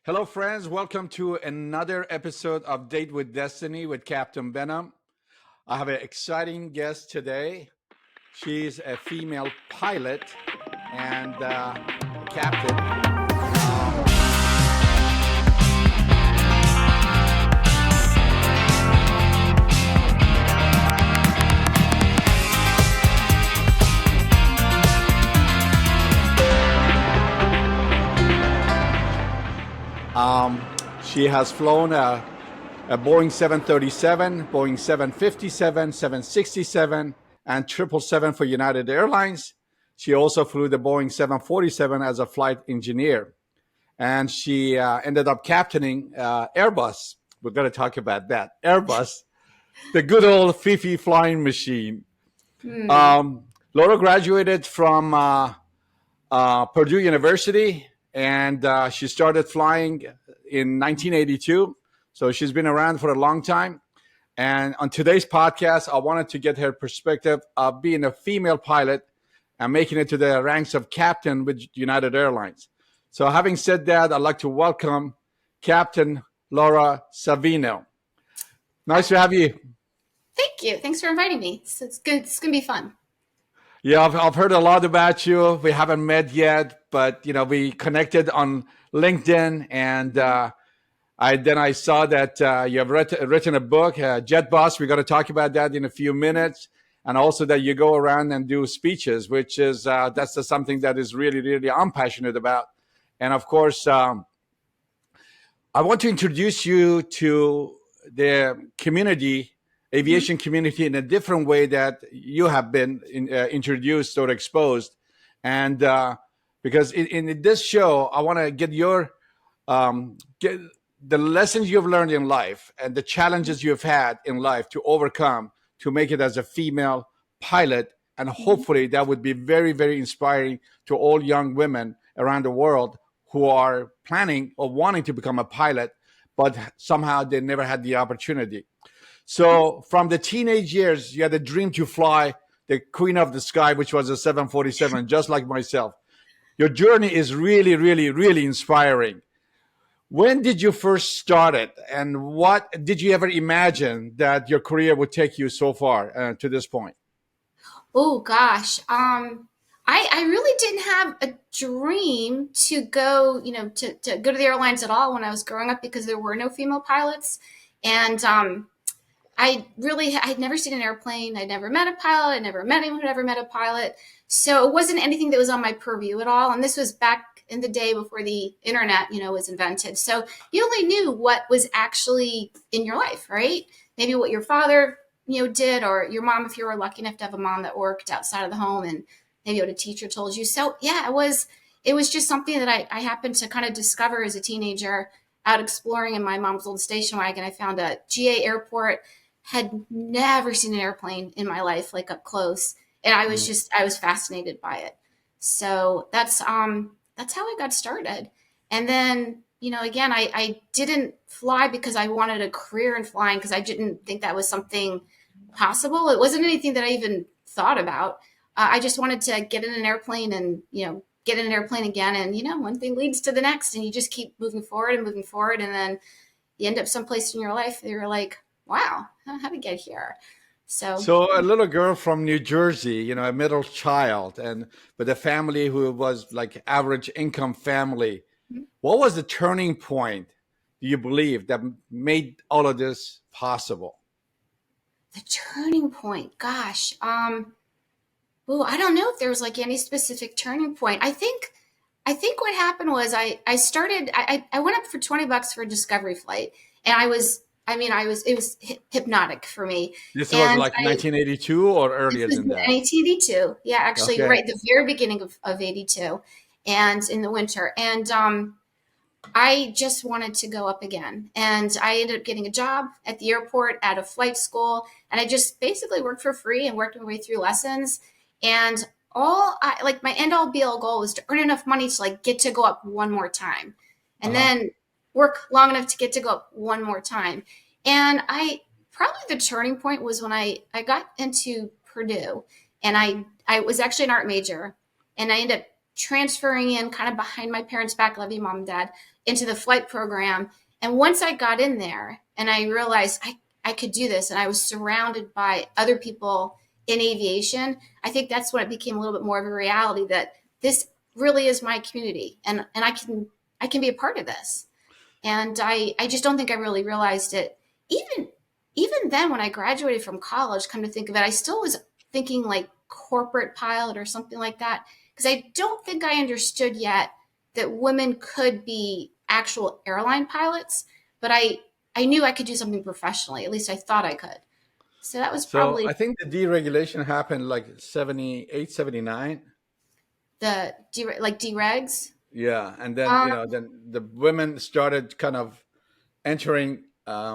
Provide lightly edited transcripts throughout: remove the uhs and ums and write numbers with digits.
Hello, friends. Welcome to another episode of Date with Destiny with Captain Behnam. I have an exciting guest today. She's a female pilot and captain. Um, she has flown a Boeing 737, Boeing 757, 767, and 777 for United Airlines. She also flew the Boeing 747 as a flight engineer. And she ended up captaining Airbus. We're going to talk about that. Airbus, the good old Fifi flying machine. Hmm. Um, Laura graduated from Purdue University, and she started flying in 1982. So she's been around for a long time. And on today's podcast, I wanted to get her perspective of being a female pilot and making it to the ranks of captain with United Airlines. So, having said that, I'd like to welcome Captain Laura Savino. Nice to have you. Thank you. Thanks for inviting me. It's good. It's gonna be fun. Yeah, I've heard a lot about you. We haven't met yet, but we connected on LinkedIn, and I saw that you have written a book, Jet Boss. We're going to talk about that in a few minutes, and also that you go around and do speeches, which is that's just something that is really, really I'm passionate about. And of course, I want to introduce you to the community, Mhm. aviation community, in a different way that you have been introduced or exposed. And because in this show, I want to get the lessons you've learned in life and the challenges you've had in life to overcome to make it as a female pilot. And Mhm. hopefully that would be very, very inspiring to all young women around the world who are planning or wanting to become a pilot, but somehow they never had the opportunity. So from the teenage years, you had a dream to fly the queen of the sky, which was a 747, just like myself. Your journey is really, really, really inspiring. When did you first start it, and what did you ever imagine that your career would take you so far to this point? Oh gosh. I really didn't have a dream to go, to go to the airlines at all when I was growing up because there were no female pilots, and I'd never seen an airplane. I'd never met a pilot. I never met anyone who'd ever met a pilot. So it wasn't anything that was on my purview at all. And this was back in the day before the internet, was invented. So you only knew what was actually in your life, right? Maybe what your father, did, or your mom, if you were lucky enough to have a mom that worked outside of the home, and maybe what a teacher told you. So yeah, it was just something that I happened to kind of discover as a teenager out exploring in my mom's old station wagon. I found a GA airport, had never seen an airplane in my life like up close, and I was fascinated by it. So that's how I got started. And then, again, I didn't fly because I wanted a career in flying, because I didn't think that was something possible. It wasn't anything that I even thought about. I just wanted to get in an airplane and, get in an airplane again, and one thing leads to the next, and you just keep moving forward and moving forward, and then you end up someplace in your life that you're like, wow, how did I get here? So So a little girl from New Jersey, a middle child, and with a family who was like average income family. What was the turning point, do you believe, that made all of this possible? the turning point, gosh, oh, I don't know if there was like any specific turning point. I think what happened was I went up for $20 for a discovery flight, and it was hypnotic for me. This was And like 1982 or this earlier was than that. 1982. Yeah, actually, Okay. right at the very beginning of 82, and in the winter. And I just wanted to go up again. And I ended up getting a job at the airport at a flight school. And I just basically worked for free and worked my way through lessons. And my end all be all goal was to earn enough money to like get to go up one more time. And Uh-huh. then work long enough to get to go up one more time. And probably the turning point was when I got into Purdue, and I was actually an art major, and I ended up transferring in kind of behind my parents' back, love you, mom and dad, into the flight program. And once I got in there and I realized I could do this, and I was surrounded by other people in aviation, I think that's when it became a little bit more of a reality that this really is my community, and I can be a part of this. And I just don't think I really realized it. Even then, when I graduated from college, come to think of it, I still was thinking like corporate pilot or something like that, because I don't think I understood yet that women could be actual airline pilots. But I knew I could do something professionally. At least I thought I could. So that was So probably I think the deregulation happened like 78, 79. like deregs. Yeah. And then, Um, then the women started kind of entering,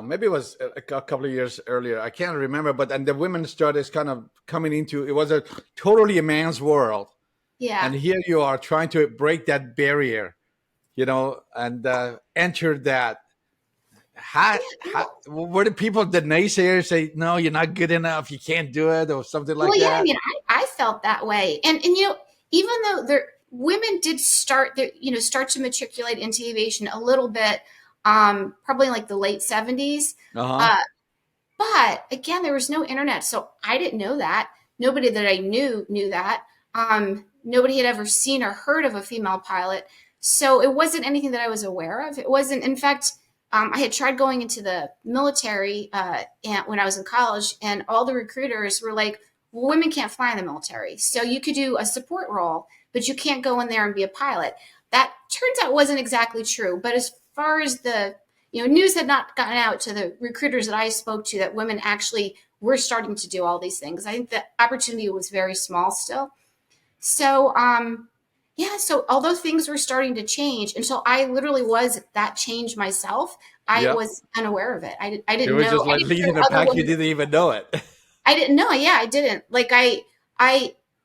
maybe it was a couple of years earlier. I can't remember, but and the women started kind of coming into, it was a totally a man's world. And yeah. here you are trying to break that barrier, and enter that. How, Well, were the people, the naysayers say, no, you're not good enough, you can't do it, or something like yeah. I that? mean, I felt that way, and even though there women did start their, start to matriculate into aviation a little bit, probably in like the late 70s. Uh huh. Uh, but again, there was no internet, so I didn't know that. Nobody that I knew that. Nobody had ever seen or heard of a female pilot, so it wasn't anything that I was aware of. It wasn't. In fact, I had tried going into the military and when I was in college, and all the recruiters were like, well, "Women can't fly in the military, so you could do a support role, but you can't go in there and be a pilot." That turns out wasn't exactly true. But as far as the news had not gotten out to the recruiters that I spoke to that women actually were starting to do all these things. I think the opportunity was very small still. So, yeah, so although things were starting to change, until I literally was that change myself, I Yep. was unaware of it. I It didn't was know. just I like didn't know leading a other pack, you women. didn't even know it. I didn't know. Yeah, I didn't. I,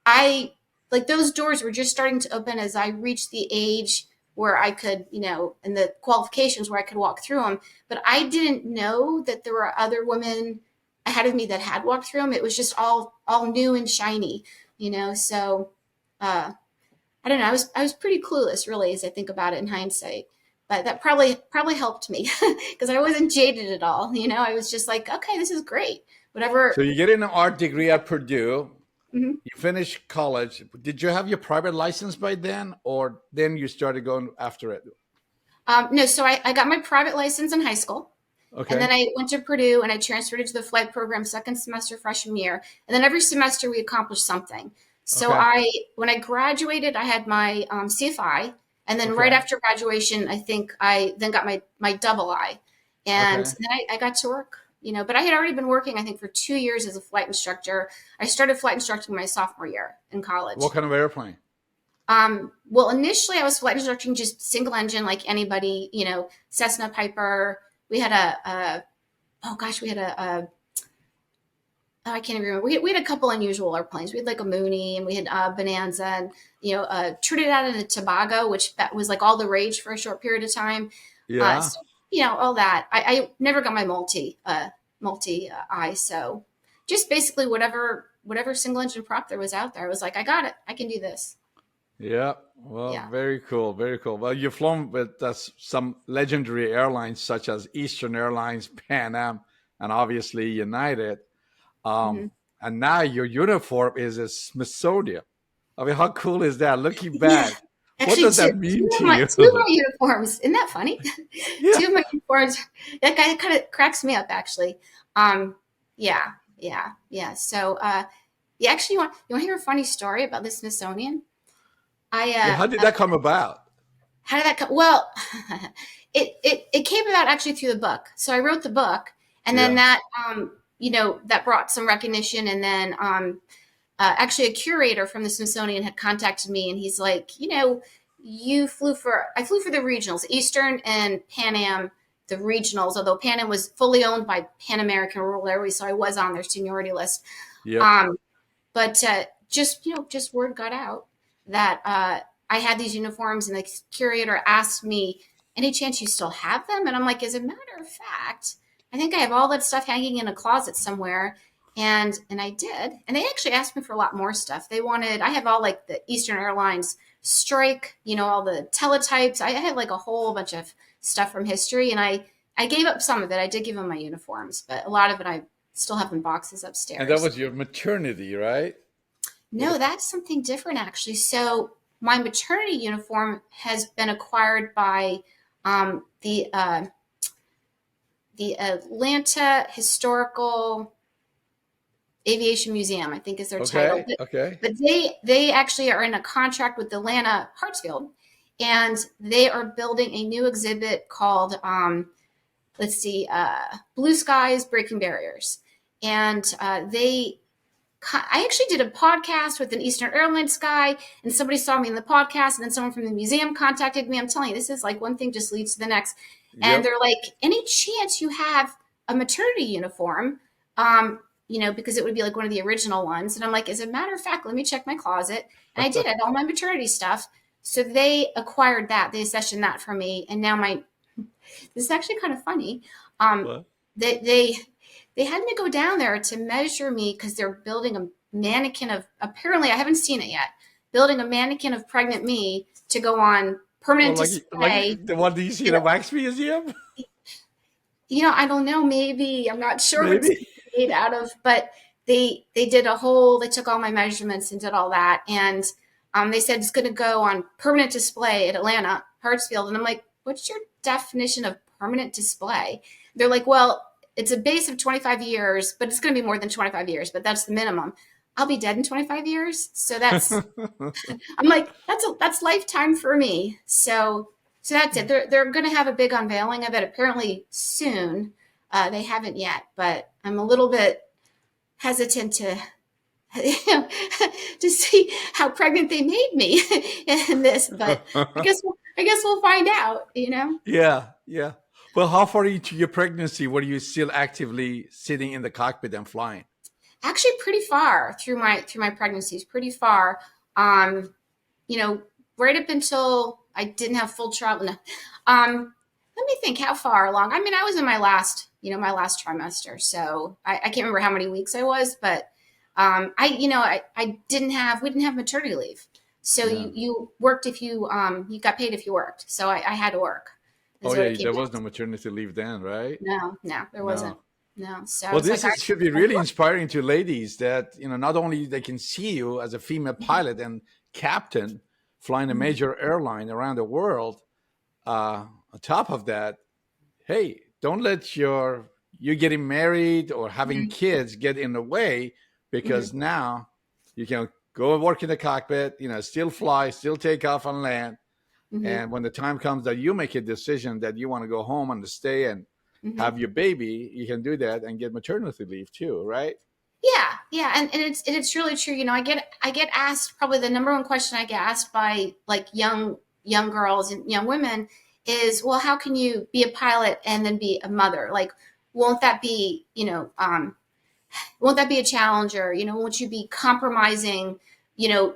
I, like those doors were just starting to open as I reached the age where I could, and the qualifications where I could walk through them. But I didn't know that there were other women ahead of me that had walked through them. It was just all new and shiny. So, uh, I don't know. I was pretty clueless, really, as I think about it in hindsight. But that probably helped me because I wasn't jaded at all. I was just like, okay, this is great. So Whatever. you get an art degree at Purdue, Mhm. you finish college. Did you have your private license by then, or then you started going after it? No, so I got my private license in high school. And then Okay. I went to Purdue and I transferred into the flight program second semester freshman year. And then every semester we accomplished something. So Okay. when I graduated, I had my CFI. And then right Okay. after graduation, I think I then got my double I. And Okay. then I got to work, but I had already been working, I think, for 2 years as a flight instructor. I started flight instructing my sophomore year in college. What kind of airplane? Well, initially I was flight instructing just single engine, like anybody, Cessna Piper. We had oh gosh, we had oh, I can't even remember. We had a couple unusual airplanes. We had like a Mooney and we had Bonanza and, Trinidad and Tobago, which that was like all the rage for a short period of time. Yeah. So, all that. I never got my multi eye. So just basically whatever single engine prop there was out there, I was like, I got it. I can do this. Yeah. Well, Yeah. very cool. Very cool. Well, you've flown with some legendary airlines such as Eastern Airlines, Pan Am, and obviously United. Hmm. Um, and now your uniform is a Smithsonian. I mean, how cool is that? Looking Yeah. back, what Actually, does two, that two mean of to my you? two of my uniforms. Isn't that funny? Yeah. Two of my uniforms. That guy kind of cracks me up, actually. Yeah, yeah, yeah. So, yeah. Actually, you want to hear a funny story about the Smithsonian? I Yeah. How did that come about? How did that come? Well, it came about actually through the book. So I wrote the book, and then Yeah. that brought some recognition, and then actually a curator from the Smithsonian had contacted me, and he's like, I flew for the regionals, Eastern and Pan Am, the regionals, although Pan Am was fully owned by Pan American Rural Airways, so I was on their seniority list. Yep. Um, but just word got out that I had these uniforms, and the curator asked me, "Any chance you still have them?" And I'm like, "As a matter of fact, I think I have all that stuff hanging in a closet somewhere." And I did. And they actually asked me for a lot more stuff. They wanted. I have all like the Eastern Airlines strike, all the teletypes. I had like a whole bunch of stuff from history, and I gave up some of it. I did give them my uniforms, but a lot of it I still have in boxes And that upstairs. was your maternity, right? What? No, that's something different actually. So my maternity uniform has been acquired by the Atlanta Historical Aviation Museum, I think is their title. Okay. Okay. But they actually are in a contract with Atlanta Hartsfield, and they are building a new exhibit called let's see, Blue Skies Breaking Barriers, and they. I actually did a podcast with an Eastern Airlines guy, and somebody saw me in the podcast, and then someone from the museum contacted me. I'm telling you, this is like one thing just leads to the next. And Yep. they're like, any chance you have a maternity uniform? Because it would be like one of the original ones. And I'm like, as a matter of fact, let me check my closet. And I did. I had all my maternity stuff. So they acquired that. They accessioned that for me. And now this is actually kind of funny. Um, What? they had me go down there to measure me because they're building a mannequin of, apparently I haven't seen it yet, building a mannequin of pregnant me to go on Well, permanent like display. the one that you see in a wax museum, I don't know, maybe, I'm not sure what it's maybe. gonna be made out of, but they took all my measurements and did all that. And they said it's going to go on permanent display at Atlanta Hartsfield. And I'm like, what's your definition of permanent display? They're like, well, it's a base of 25 years, but it's going to be more than 25 years, but that's the minimum. I'll be dead in 25 years. So I'm like, that's lifetime for me. So that's it. They're going to have a big unveiling of it apparently soon. They haven't yet, but I'm a little bit hesitant to to see how pregnant they made me in this. But I guess we'll find out. Yeah, yeah. Well, how far into your pregnancy were you still actively sitting in the cockpit and flying? Actually, pretty far through my pregnancies, pretty far. Um, you know, right up until I didn't have full travel. No. Let me think how far along. I mean, I was in my last trimester, so I can't remember how many weeks I was, but we didn't have maternity leave, so Yeah. you worked if you got paid if you worked. So I had to work. Oh, Is what it yeah. came There down was no to. maternity leave then, right? No, there wasn't. No. No, so I Well, was like, this I should be had to really work. inspiring to ladies that not only they can see you as a female Mhm, pilot and captain flying a mhm, major airline around the world. On top of that, hey, don't let you getting married or having mhm, kids get in the way, mhm, because now you can go and work in the cockpit, still fly, still take off and land. mhm, And when the time comes that you make a decision that you want to go home and to stay and mhm. have your baby, you can do that and get maternity leave too, right? Yeah, and it's really true. I get asked, probably the number one question I get asked by like young girls and young women is, well, how can you be a pilot and then be a mother? Like, won't that be won't that be a challenge? Or won't you be compromising you know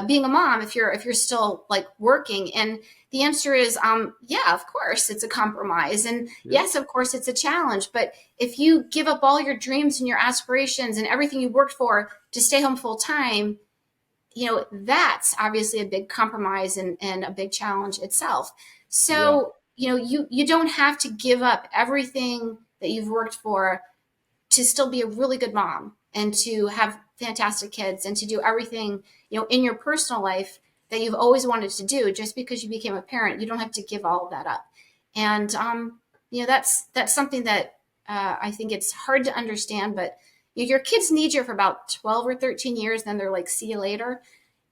being a mom if you're still like working? And the answer is, yeah, of course it's a compromise, and Yep. yes, of course it's a challenge. But if you give up all your dreams and your aspirations and everything you worked for to stay home full time, that's obviously a big compromise and a big challenge itself. Yeah. So you don't have to give up everything that you've worked for to still be a really good mom and to have fantastic kids and to do everything in your personal life that you've always wanted to do. Just because you became a parent, you don't have to give all of that up. And that's something that I think it's hard to understand. But your kids need you for about 12 or 13 years, then they're like, see you later.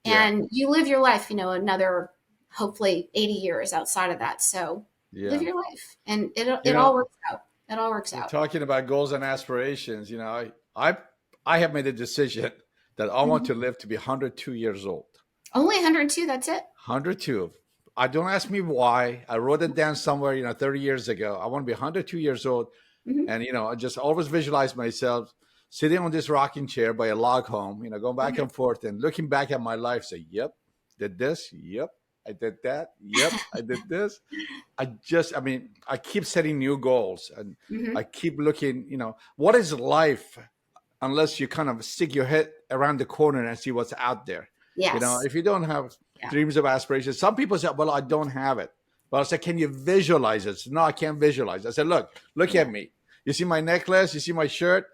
Yeah. And you live your life another, hopefully, 80 years outside of that. So live Yeah. your life, and it You it all know, works out. It all works we're out. talking about goals and aspirations. I have made a decision that I want Mhm. to live to be 102 years old. Only 102, that's it. 102. I don't ask me why. I wrote it down somewhere, 30 years ago. I want to be 102 years old. Mhm, And, I just always visualize myself sitting on this rocking chair by a log home, going back mhm. and forth and looking back at my life, say, yep, did this. Yep, I did that. Yep, I did this. I keep setting new goals, and Mhm. I keep looking, what is life unless you kind of stick your head around the corner and see what's out there. Yes. If you don't have Yeah. dreams of aspirations. Some people say, well, I don't have it. But I said, can you visualize it? No, I can't visualize. I said, look Yeah. at me. You see my necklace? You see my shirt?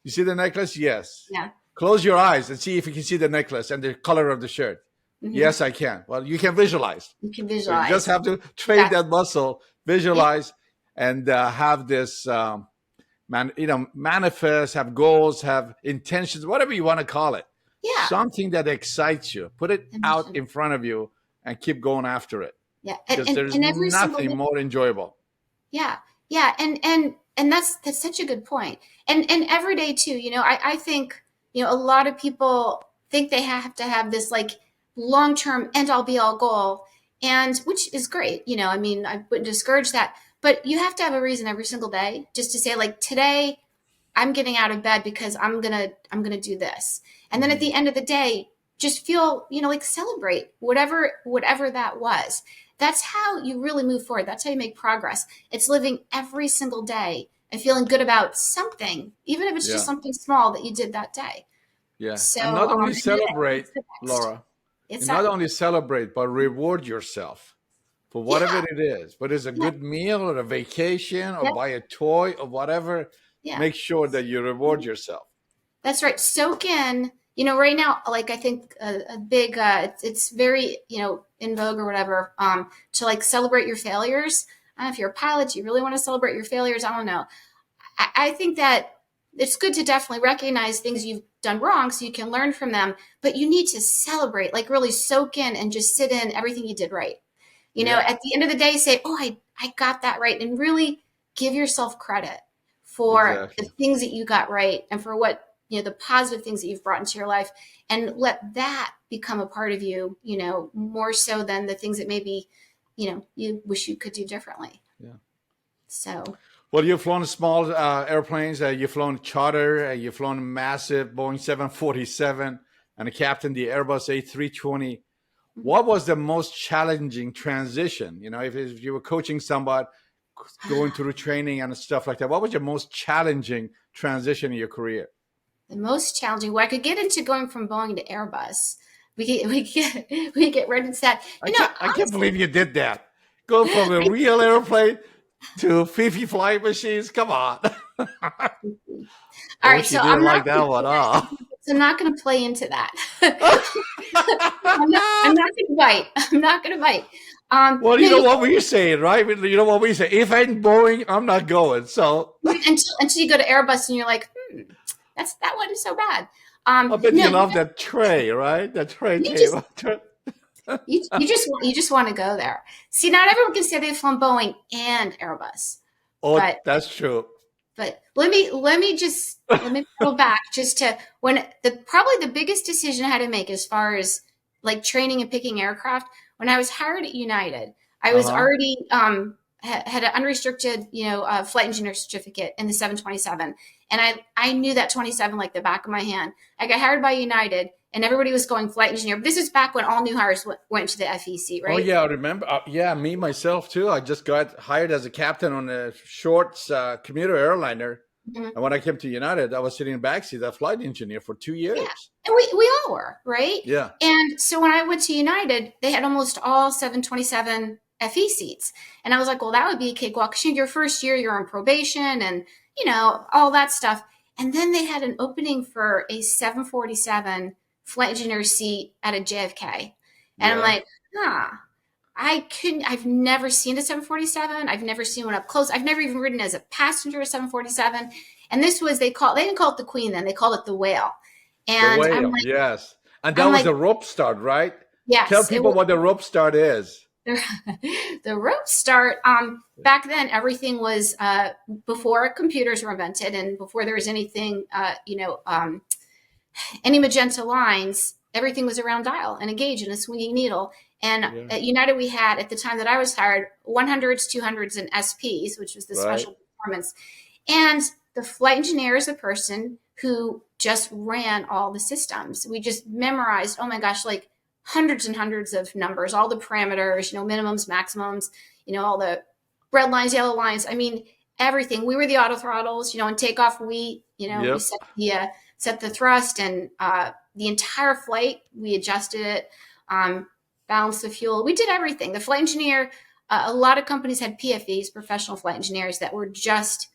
You see the necklace? Yes. Yeah. Close your eyes and see if you can see the necklace and the color of the shirt. Mm-hmm. Yes, I can. Well, you can visualize. You can So you just visualize. have to train Exactly. that muscle, Yeah. visualize, and have this manifest, have goals, have intentions, whatever you want to call it. Yeah. Something that excites you. Put it out Emotion. in front of you and keep going after it. Yeah. Because there's And every single nothing day. more enjoyable. Yeah. Yeah. And that's such a good point. And every day too, I think, a lot of people think they have to have this like long-term end all be all goal, and which is great. I mean, I wouldn't discourage that, but you have to have a reason every single day just to say like, today I'm getting out of bed because I'm gonna do this. And then at the end of the day, just feel, like celebrate whatever that was. That's how you really move forward. That's how you make progress. It's living every single day and feeling good about something, even if it's just Yeah. something small that you did that day. Yeah. So And not only and then celebrate, it's the next. Laura, It's and not that. only celebrate, but reward yourself for whatever Yeah. it is. Whether it's a Yeah. good meal or a vacation or Yep. buy a toy or whatever, Yeah. make sure that you reward yourself. That's right. Soak in, right now, like I think a big, it's very, in vogue or whatever, to like celebrate your failures. I don't know if you're a pilot, do you really want to celebrate your failures? I don't know. I think that it's good to definitely recognize things you've done wrong so you can learn from them, but you need to celebrate, like really soak in and just sit in everything you did right. Yeah. At the end of the day, say, oh, I got that right. And really give yourself credit for Exactly. the things that you got right and for what, the positive things that you've brought into your life, and let that become a part of you, more so than the things that maybe, you wish you could do differently. Yeah. So. Well, you've flown small airplanes. You've flown charter. You've flown massive Boeing 747 and a Captain the Airbus A320. What was the most challenging transition? If you were coaching somebody, going through training and stuff like that, what was your most challenging transition in your career? The most challenging. Well, I could get into going from Boeing to Airbus. We get right into that. I can't believe you did that. Go from a real airplane to Fifi flight machines. Come on. All right, she so didn't like that one. So I'm not going to play into that. I'm not going to bite. I'm not going to bite. Well, you know what we're saying, right? You know what we say. If I ain't Boeing, I'm not going. So until you go to Airbus and you're like, that wasn't so bad. I bet you love that tray, right? That tray table. You just want to go there. See, not everyone can say they've flown Boeing and Airbus. Oh, that's true. But let me go back just to when probably the biggest decision I had to make as far as like training and picking aircraft. When I was hired at United, I was already had an unrestricted flight engineer certificate in the 727, and I knew that 27 like the back of my hand. I got hired by United, and everybody was going flight engineer. This is back when all new hires went to the FEC, right? Oh yeah, I remember. Me myself too. I just got hired as a captain on a shorts commuter airliner, and when I came to United, I was sitting in the backseat, a flight engineer for 2 years. Yeah. And we all were, right? Yeah. And so when I went to United, they had almost all 727 FE seats. And I was like, well, that would be a cakewalk. Because your first year, you're on probation and, all that stuff. And then they had an opening for a 747 flight engineer seat at a JFK. And I'm like, I've never seen a 747. I've never seen one up close. I've never even ridden as a passenger a 747. And this was, they didn't call it the Queen then, they called it the Whale. And the Whale, I'm like, yes. And that was a rope start, right? Yes. Tell people what the rope start is. The rope start, back then, everything was before computers were invented and before there was anything, any magenta lines, everything was around dial and a gauge and a swinging needle. And at United, we had, at the time that I was hired, 100s, 200s, and SPs, which was the special performance. And the flight engineer is a person who just ran all the systems. We just memorized, oh my gosh, like hundreds and hundreds of numbers, all the parameters, minimums, maximums, all the red lines, yellow lines. I mean, everything. We were the auto throttles, in takeoff, we set the thrust and the entire flight, we adjusted it. balance the fuel. We did everything. The flight engineer, a lot of companies had PFEs, professional flight engineers, that were just,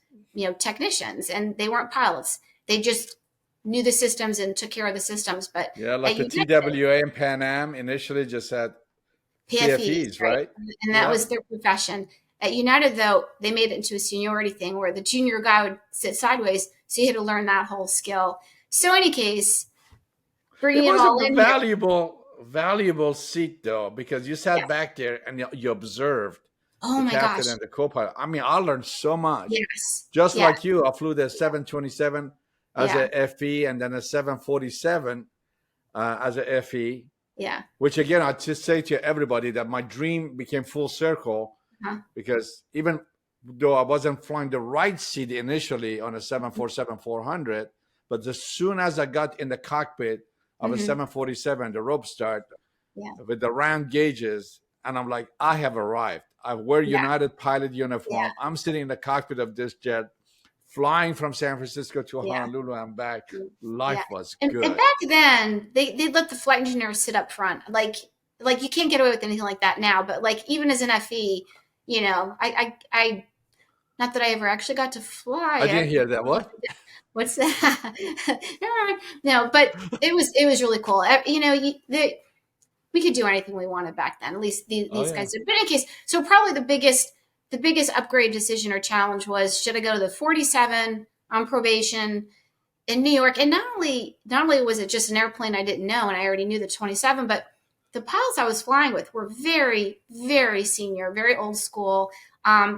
technicians, and they weren't pilots. They just knew the systems and took care of the systems. But Yeah, like at the United, TWA and Pan Am initially just had PFEs, PFEs, right? right? And that Yeah. was their profession. At United, though, they made it into a seniority thing where the junior guy would sit sideways, so you had to learn that whole skill. So, any case, It bringing it was a all in here. valuable seat though, because you sat Yes. back there and you observed Oh the my captain gosh. and the co-pilot. I mean, I learned so much. Yes. Just Yeah. like you, I flew the 727 as Yeah. a FE and then a 747 as a FE, Yeah. which again, I just say to everybody that my dream became full circle Uh-huh. because even though I wasn't flying the right seat initially on a 747-400, but as soon as I got in the cockpit of a Mm-hmm. 747, the rope start Yeah. with the round gauges, and I'm like, I have arrived. I wear Yeah. United pilot Yeah. uniform. I'm sitting in the cockpit of this jet, flying from San Francisco to Yeah. Honolulu and back. Yeah. Life was And good. back then, they let the flight engineers sit up front. Like you can't get away with anything like that now. But like even as an FE, I not that I ever actually got to fly I didn't it. hear that. What? What's that? No, but it was really cool. We could do anything we wanted back then. At least Oh these yeah. guys did. But in any case, so probably the biggest upgrade decision or challenge was, should I go to the 47 on probation in New York? And not only was it just an airplane I didn't know, and I already knew the 27, but the pilots I was flying with were very, very senior, very old school.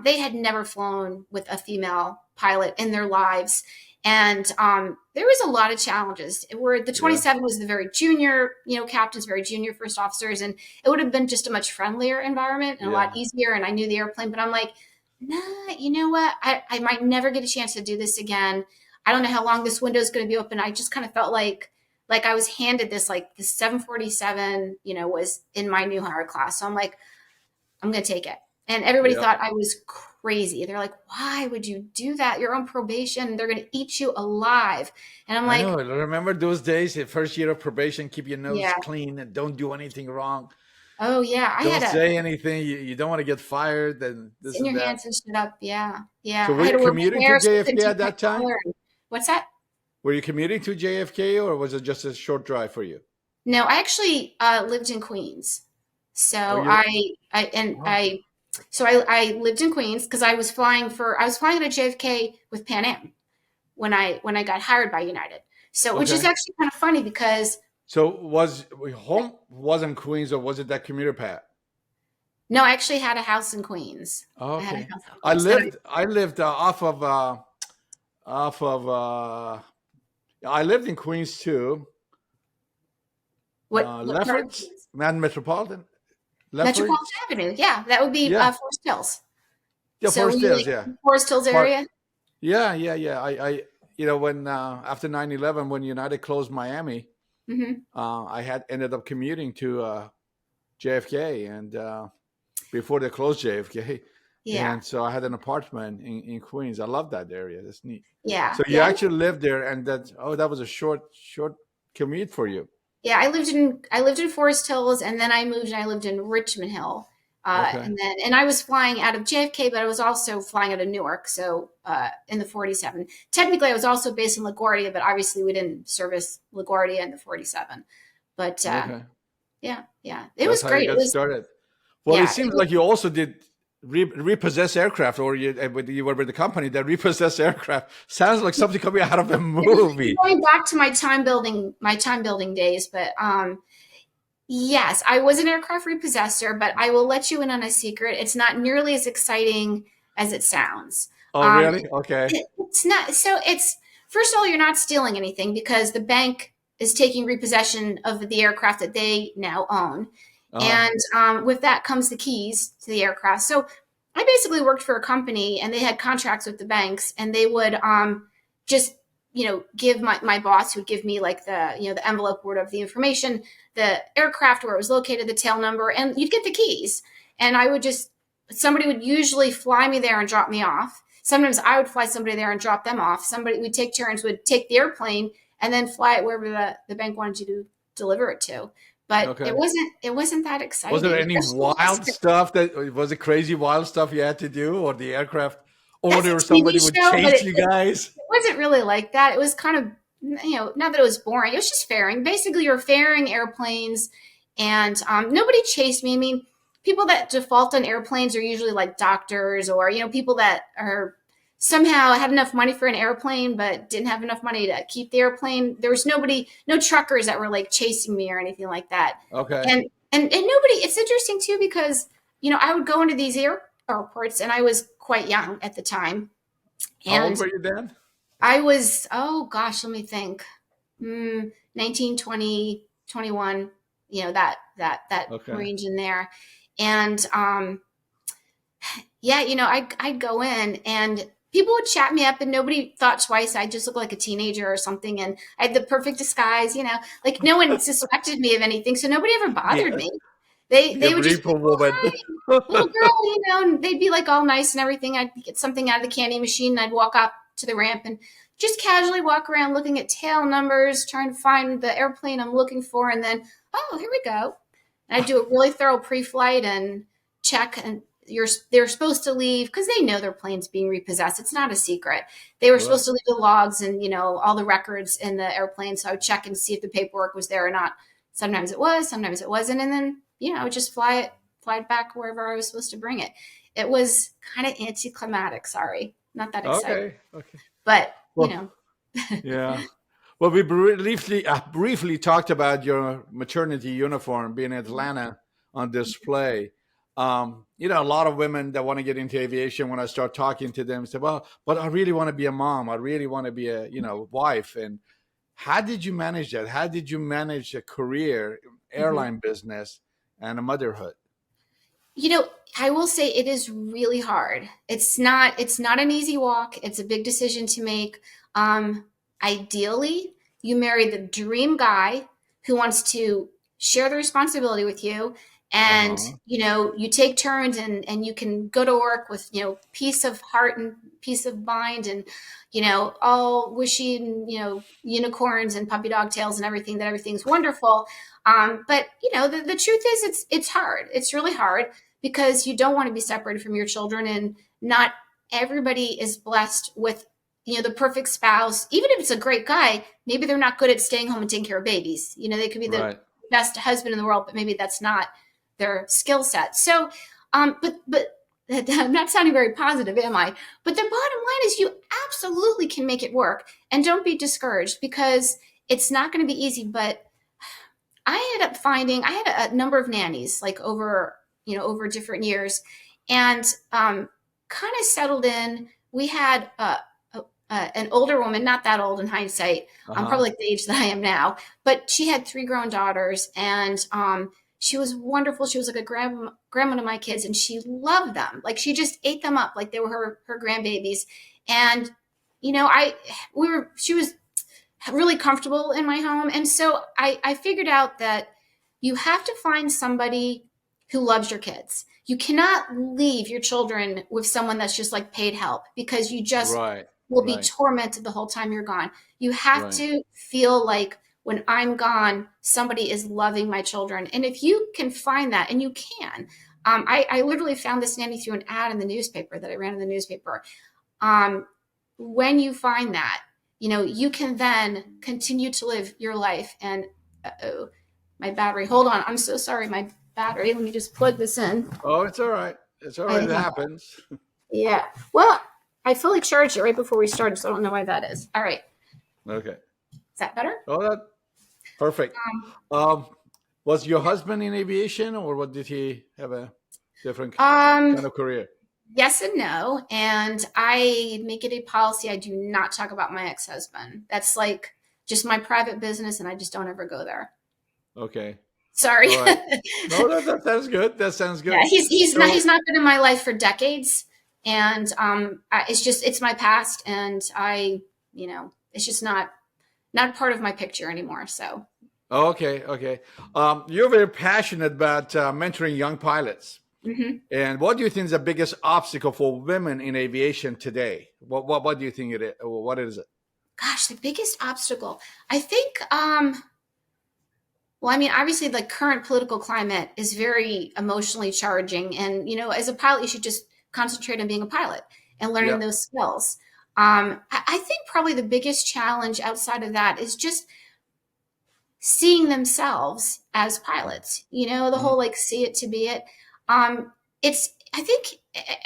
They had never flown with a female pilot in their lives. And there was a lot of challenges where the Yeah. 27 was the very junior, captains, very junior first officers. And it would have been just a much friendlier environment and a lot Yeah. easier. And I knew the airplane, but I'm like, nah, you know what? I might never get a chance to do this again. I don't know how long this window is going to be open. I just kind of felt like I was handed this, like the 747, was in my new hire class. So I'm like, I'm going to take it. And everybody Yeah. thought I was crazy. They're like, why would you do that? You're on probation. They're going to eat you alive. And I'm I know. like, Remember those days, the first year of probation, keep your nose yeah. clean and don't do anything wrong. Oh, yeah. I Don't had to say anything. You don't want to get fired and sit this in and your that. hands and shit up. Yeah. So Yeah. I were had you to wear commuting my to hair so I couldn't JFK take at my that time? collar. What's that? Were you commuting to JFK or was it just a short drive for you? No, I actually lived in Queens. Oh, So you. Oh, I lived in Queens because I was flying at JFK with Pan Am when I got hired by United. So, which is okay. actually kind of funny because So was home was in Queens or was it that commuter pad? no, I actually had a house in Queens. I had a Okay. house in I Queens. And lived I lived off of I lived in Queens too. what part of Lefferts, Queens? Man Metropolitan. Metropolitan Lefferts. Avenue. Yeah, that would be Yeah. Forest Hills. Yeah, So Forest we Hills, like yeah. Forest Hills Part area. yeah. I when after 9/11 when United closed Miami, Hmm. I had ended up commuting to JFK and before they closed JFK. Yeah, And so I had an apartment in Queens. I love that area. That's neat. yeah, So you yeah. actually lived there and that was a short commute for you. Yeah, I lived in Forest Hills, and then I moved and I lived in Richmond Hill, Okay. and I was flying out of JFK, but I was also flying out of Newark. So in the 47, technically I was also based in LaGuardia, but obviously we didn't service LaGuardia in the 47. But Okay. yeah, yeah, it That's was how you great. It got was started. Well, it yeah, seems like you also did repossess aircraft, or you were with the company that repossessed aircraft. Sounds like something coming out of a it was movie. going back to my time building days, but yes, I was an aircraft repossessor, but I will let you in on a secret. It's not nearly as exciting as it sounds. Oh, Um, really? Okay. it's not. So it's first of all, you're not stealing anything because the bank is taking repossession of the aircraft that they now own, Uh-huh. and with that comes the keys to the aircraft. So I basically worked for a company, and they had contracts with the banks, and they would just give my boss, who would give me like the envelope word of the information, the aircraft, where it was located, the tail number, and you'd get the keys. And I would just somebody would usually fly me there and drop me off. Sometimes I would fly somebody there and drop them off. Somebody We'd take turns, would take the airplane and then fly it wherever the bank wanted you to deliver it to. but Okay. it wasn't that Was there exciting, any especially wild stuff that was it crazy wild stuff you had to do, or the aircraft as owner or a TV somebody would show, but chase you guys? it wasn't really like that. It was kind of, not that it was boring. It was just fairing. Basically, you're fairing airplanes, and nobody chased me. I mean, people that default on airplanes are usually like doctors, or people that are somehow had enough money for an airplane but didn't have enough money to keep the airplane. There was no truckers that were like chasing me or anything like that. Okay. And nobody. It's interesting too because I would go into these airports, and I was quite young at the time, How old and were you then? I was, oh gosh, let me think. 19, 20, 21, that Okay. range in there. And yeah, I'd go in, and people would chat me up, and nobody thought twice. I just looked like a teenager or something. And I had the perfect disguise, like no one suspected me of anything. So nobody ever bothered Yeah. me. They The would just be repo like, oh, woman. hi, little girl, and they'd be like all nice and everything. I'd get something out of the candy machine, and I'd walk up to the ramp and just casually walk around looking at tail numbers, trying to find the airplane I'm looking for. And then, oh, here we go. And I do a really thorough pre-flight and check, and they're supposed to leave because they know their plane's being repossessed. It's not a secret. They were Right. supposed to leave the logs and all the records in the airplane. So I would check and see if the paperwork was there or not. Sometimes it was, sometimes it wasn't, and then I would just fly it back wherever I was supposed to bring it. It was kind of anticlimactic. Sorry, not that exciting, Okay. Okay. but Well, yeah. Well, we briefly talked about your maternity uniform being in Atlanta on display. A lot of women that want to get into aviation, when I start talking to them, say, "Well, but I really want to be a mom. I really want to be a wife." And how did you manage that? How did you manage a career, Mhm. airline business, and a motherhood? You know, I will say it is really hard. It's not an easy walk. It's a big decision to make. Um, Ideally, you marry the dream guy who wants to share the responsibility with you, Uh and huh. you take turns, and you can go to work with peace of heart and peace of mind, and all wishy and unicorns and puppy dog tails and everything, that everything's wonderful. But the truth is it's hard. It's really hard because you don't want to be separated from your children, and not everybody is blessed with the perfect spouse. Even if it's a great guy, maybe they're not good at staying home and taking care of babies. They could be the Right. best husband in the world, but maybe that's not their skill set. So but I'm not sounding very positive, am I? But the bottom line is you absolutely can make it work, and don't be discouraged because it's not going to be easy. But I ended up finding I had a number of nannies, like over different years, and kind of settled in. We had an older woman, not that old in hindsight, Uh probably huh. like the age that I am now, but she had three grown daughters, and she was wonderful. She was like a grandma to my kids, and she loved them. Like she just ate them up like they were her grandbabies. And she was really comfortable in my home. And so I figured out that you have to find somebody who loves your kids. You cannot leave your children with someone that's just like paid help, because you just Right. will be Right. tormented the whole time you're gone. You have Right. to feel like when I'm gone, somebody is loving my children. And if you can find that, and you can, I literally found this nanny through an ad in the newspaper that I ran in the newspaper. um, when you find that, you can then continue to live your life. And oh, my battery. Hold on. I'm so sorry. My battery. Let me just plug this in. Oh, it's all right. It's all I right. It think happens. yeah. Well, I fully charged it right before we started, so I don't know why that is. All right. Okay. Is that better? Oh, that perfect. Um, was your husband in aviation, or what did he have a different Um, kind of career? yes and no. And I make it a policy I do not talk about my ex-husband. That's like just my private business, and I just don't ever go there. Okay. Sorry. All right. No, that sounds good. That sounds Yeah, good. he's So, not been in my life for decades, and it's my past, and it's just not part of my picture anymore. So. okay, okay. You're very passionate about mentoring young pilots. Mhm. And what do you think is the biggest obstacle for women in aviation today? What do you think it is? What is it? Gosh, the biggest obstacle, I think, Well, I mean, obviously, the current political climate is very emotionally charging. And, as a pilot, you should just concentrate on being a pilot and learning Yep. those skills. I think probably the biggest challenge outside of that is just seeing themselves as pilots, the Mhm. whole like see it to be it. I think,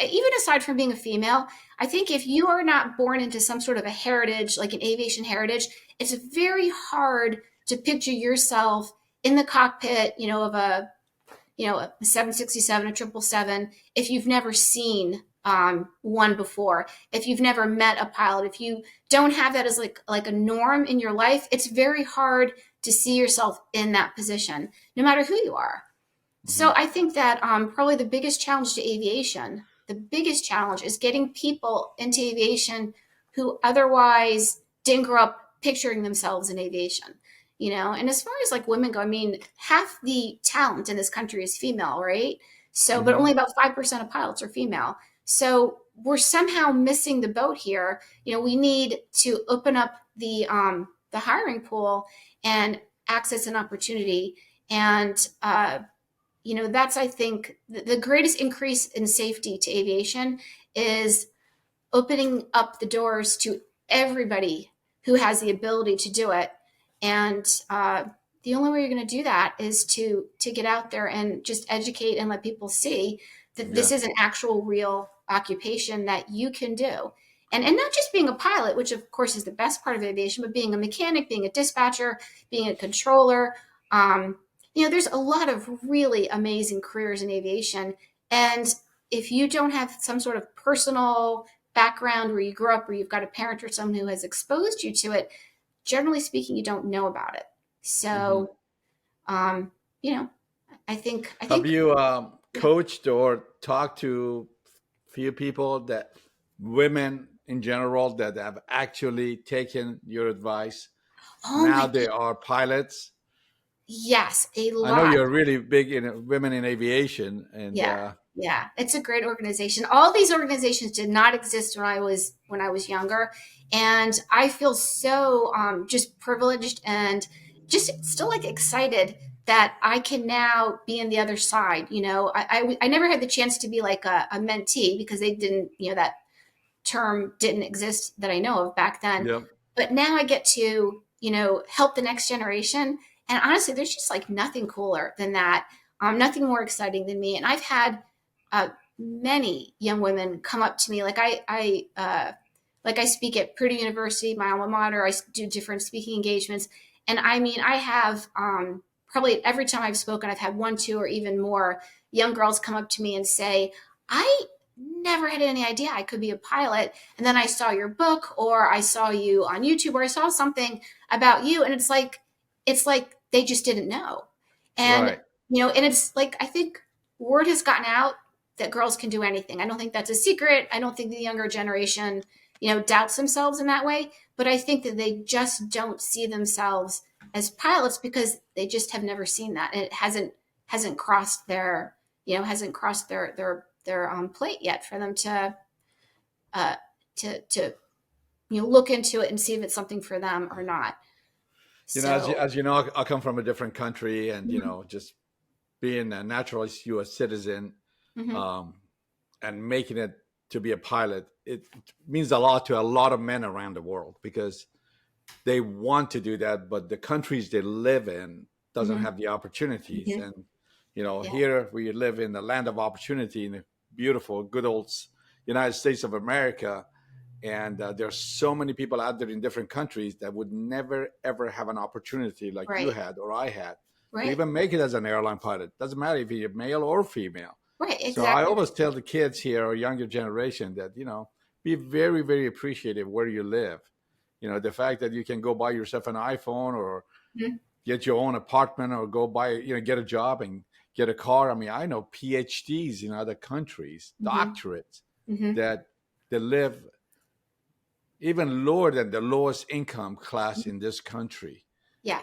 even aside from being a female, I think if you are not born into some sort of a heritage, like an aviation heritage, it's very hard to picture yourself in the cockpit, of a 767, a 777, if you've never seen one before, if you've never met a pilot, if you don't have that as like a norm in your life, it's very hard to see yourself in that position, no matter who you are. So Mhm. I think that probably the biggest challenge to aviation, the biggest challenge is getting people into aviation who otherwise didn't grow up picturing themselves in aviation. And as far as like women go, I mean, half the talent in this country is female, right? So, but only Mhm. about 5% of pilots are female. So we're somehow missing the boat here. We need to open up the hiring pool and access and opportunity. And that's, I think, the greatest increase in safety to aviation is opening up the doors to everybody who has the ability to do it. And the only way you're going to do that is to get out there and just educate and let people see that this Yeah. is an actual real occupation that you can do. And not just being a pilot, which of course is the best part of aviation, but being a mechanic, being a dispatcher, being a controller. Um, there's a lot of really amazing careers in aviation. And if you don't have some sort of personal background where you grew up, where you've got a parent or someone who has exposed you to it, generally speaking, you don't know about it. Mhm. So, um, you know, I Have think, you yeah. coached or talked to few people that women in general that have actually taken your advice? Oh Now my they God, are pilots. yes, a I know lot. you're really big in women in aviation, and Yeah, yeah, it's a great organization. All these organizations did not exist when I was younger, and I feel so just privileged and just still like excited that I can now be in the other side. I never had the chance to be like a mentee because they didn't, that term didn't exist that I know of back then. yep. But now I get to, help the next generation. And honestly, there's just like nothing cooler than that. Nothing more exciting than me. And I've had many young women come up to me. Like I speak at Purdue University, my alma mater. I do different speaking engagements. And I mean, I have probably every time I've spoken, I've had one, two, or even more young girls come up to me and say, I never had any idea I could be a pilot. And then I saw your book, or I saw you on YouTube, or I saw something about you. And it's like they just didn't know. And, Right. and it's like, I think word has gotten out that girls can do anything. I don't think that's a secret. I don't think the younger generation, doubts themselves in that way. But I think that they just don't see themselves as pilots because they just have never seen that. And it hasn't crossed their plate yet for them uh, to look into it and see if it's something for them or not. So, As you know, I come from a different country, and mhm, just being a natural U.S. citizen, mhm, um, and making it to be a pilot, it means a lot to a lot of men around the world because they want to do that, but the countries they live in doesn't mhm, have the opportunities. mhm, And yeah, here we live in the land of opportunity in the beautiful, good old United States of America. And there's so many people out there in different countries that would never ever have an opportunity like you right, had or I had to right, even make it as an airline pilot. Doesn't matter if you're male or female. right, So I exactly, always tell the kids here or younger generation that be very very appreciative where you live. The fact that you can go buy yourself an iPhone or mhm, get your own apartment or go buy get a job and get a car. I mean, I know PhDs in other countries, mhm, doctorates mhm, that they live even lower than the lowest income class mhm. in this country.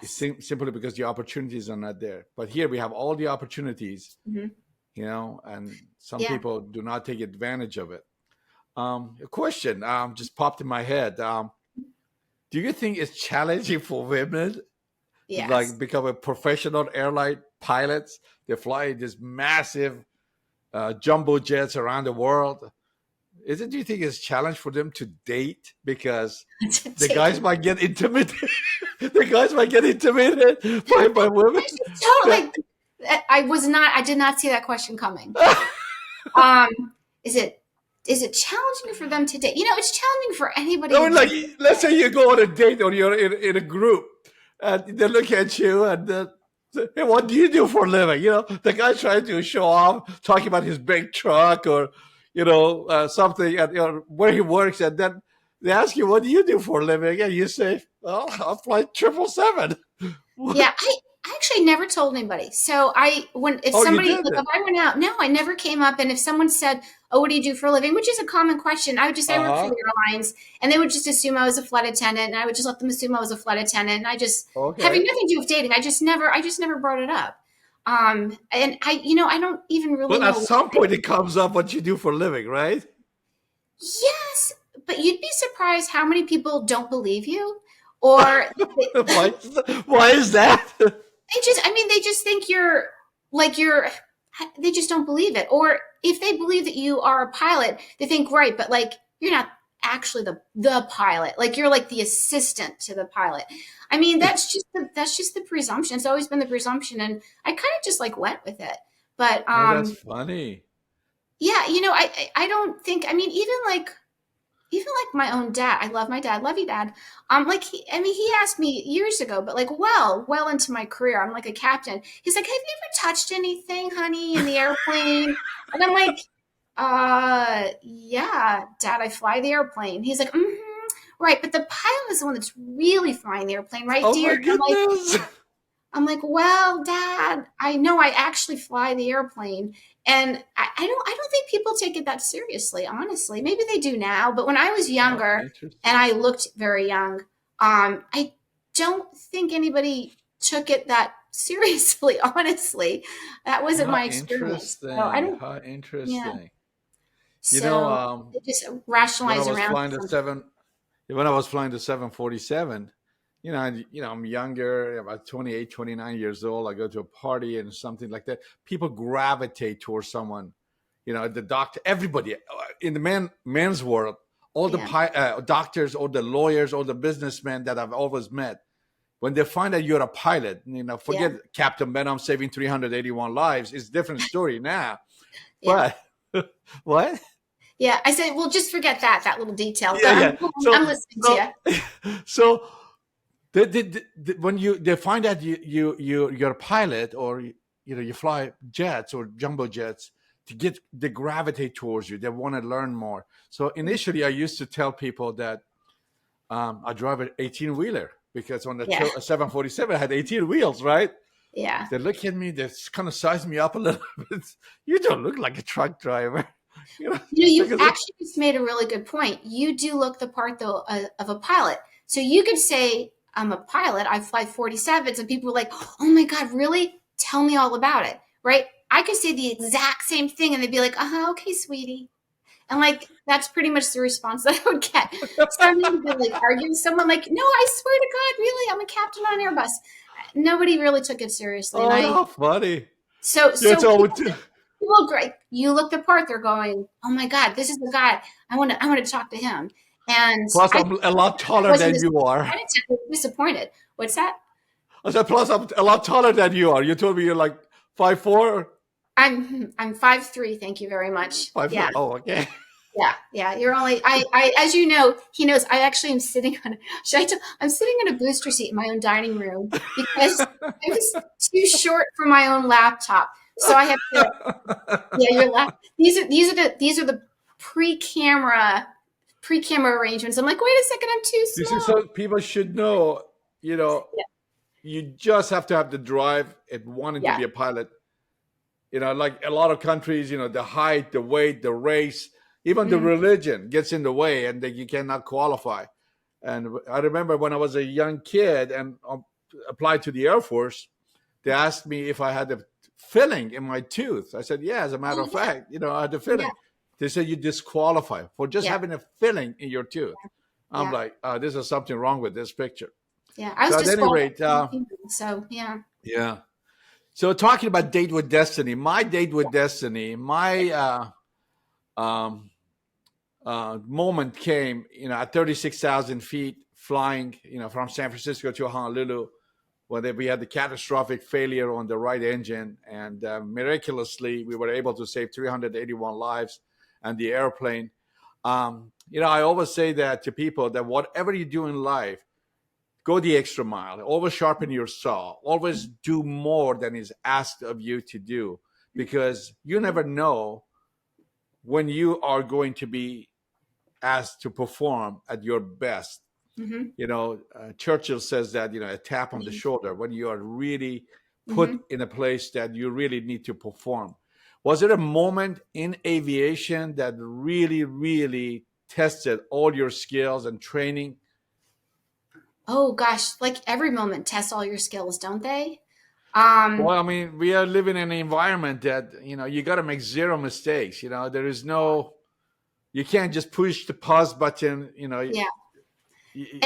It's Yes, simply because the opportunities are not there. But here we have all the opportunities, mhm, and some yeah. people do not take advantage of it. A question just popped in my head. Do you think it's challenging for women like Yes. become a professional airline pilots. They fly this massive jumbo jets around the world. Is it? Do you think it's a challenge for them to date because To the take guys it. might get intimidated? The guys might get intimidated by women. Totally. That I did not see that question coming. Um, is it challenging for them to date? It's challenging for anybody I to mean, like, date. let's say you go on a date or you're in a group and they look at you and say, hey, what do you do for a living? The guy's trying to show off, talking about his big truck or, something and where he works. And then they ask you, what do you do for a living? And you say, well, I fly 777. Yeah, I actually never told anybody. So if Oh, you somebody, did like if it. I went out, no, I never came up. And if someone said, "Oh, what do you do for a living?" which is a common question, I would just say I work for Uh-huh. the airlines, and they would just assume I was a flight attendant, and I would just let them assume I was a flight attendant, and I just having Okay. nothing to do with dating. I just never brought it up. And I don't even really But at know some why. point it comes up what you do for a living, right? Yes, but you'd be surprised how many people don't believe you, or why, why is that? they just think you're they just don't believe it. Or if they believe that you are a pilot, they think, right, but like you're not actually the pilot. Like you're like the assistant to the pilot. I mean, that's just the presumption. It's always been the presumption, and I kind of just like went with it. But Oh, that's funny. yeah, I don't think. I mean, even like my own dad. I love my dad. Love you, dad. Like he asked me years ago, but like well into my career, I'm like a captain. He's like, "Have you ever touched anything, honey, in the airplane?" And I'm like, yeah, dad, I fly the airplane." He's like, "Mm-hmm, right, but the pilot is the one that's really flying the airplane, right, Oh dear?" my And goodness. I'm like, well, Dad, I know I actually fly the airplane. And I don't think people take it that seriously, honestly. Maybe they do now, but when I was Oh, younger and interesting. I looked very young, I don't think anybody took it that seriously, honestly. That wasn't How my experience. So I interesting. don't, How yeah. interesting. You know, So they just when I rationalize was around flying the something. seven, when I was flying the 747, I'm younger, about 28, 29 years old. I go to a party and something like that. People gravitate towards someone. The doctor, everybody in the men's world, all the Yeah. doctors, all the lawyers, all the businessmen that I've always met, when they find out you're a pilot, Yeah. forget Captain Behnam saving 381 lives. It's a different story now. Yeah. But what? Yeah. I said, well, just forget that little detail. Yeah, yeah. I'm listening to you. So when they find out you're a pilot or you fly jets or jumbo jets they gravitate towards you. They want to learn more. So initially, I used to tell people that I drive an 18-wheeler because on the Yeah. 747 I had 18 wheels, right? Yeah. They look at me, they kind of size me up a little bit. You don't look like a truck driver, You because actually just made a really good point. You do look the part, though, of a pilot. So you could say, I'm a pilot, I fly 47s, and people are like, oh my God, really? Tell me all about it, right? I could say the exact same thing, and they'd be like, okay, sweetie. And like, that's pretty much the response that I would get. Somebody would be like arguing with someone, like, no, I swear to God, really, I'm a captain on an Airbus. Nobody really took it seriously. And oh, how funny. Yeah, so so you look great. You look the part. They're going, oh my God, this is the guy. I want to talk to him. And plus I I'm a lot taller wasn't than you are. disappointed. What's that? I said, plus I'm a lot taller than you are. You told me you're like 5'4", I'm 5'3". Thank you very much. Yeah. 5'3". Oh, okay. Yeah, yeah. You're only I as you know, he knows I actually am sitting on I'm sitting in a booster seat in my own dining room because I was too short for my own laptop. So I have to yeah, you're left. These are the pre-camera pre-camera arrangements. I'm like, wait a second, I'm too This is small. so people should know. You know, Yeah, you just have to have the drive and wanting to yeah, be a pilot. Like a lot of countries, the height, the weight, the race, even the mm, religion gets in the way, and that you cannot qualify. And I remember when I was a young kid and applied to the Air Force, they asked me if I had a filling in my tooth. I said, yeah, as a matter oh of yeah, fact, I had a yeah, filling. They said you disqualify for just yeah, having a filling in your tooth. I'm yeah, like, this is something wrong with this picture. Yeah, I was So at any disqualified. rate, So yeah. yeah. So talking about date with destiny, my date with destiny, my um, moment came, at 36,000 feet flying, from San Francisco to Honolulu, when we had the catastrophic failure on the right engine, and miraculously we were able to save 381 lives and the airplane. I always say that to people, that whatever you do in life, go the extra mile, always sharpen your saw, always do more than is asked of you to do, because you never know when you are going to be asked to perform at your best. Mm-hmm. Churchill says that, a tap on the shoulder when you are really Mm-hmm. put in a place that you really need to perform. Was there a moment in aviation that really, really tested all your skills and training? Oh gosh, like every moment tests all your skills, don't they? Well, Um, I mean, we are living in an environment that, you got to make zero mistakes. There is no, you can't just push the pause button, yeah,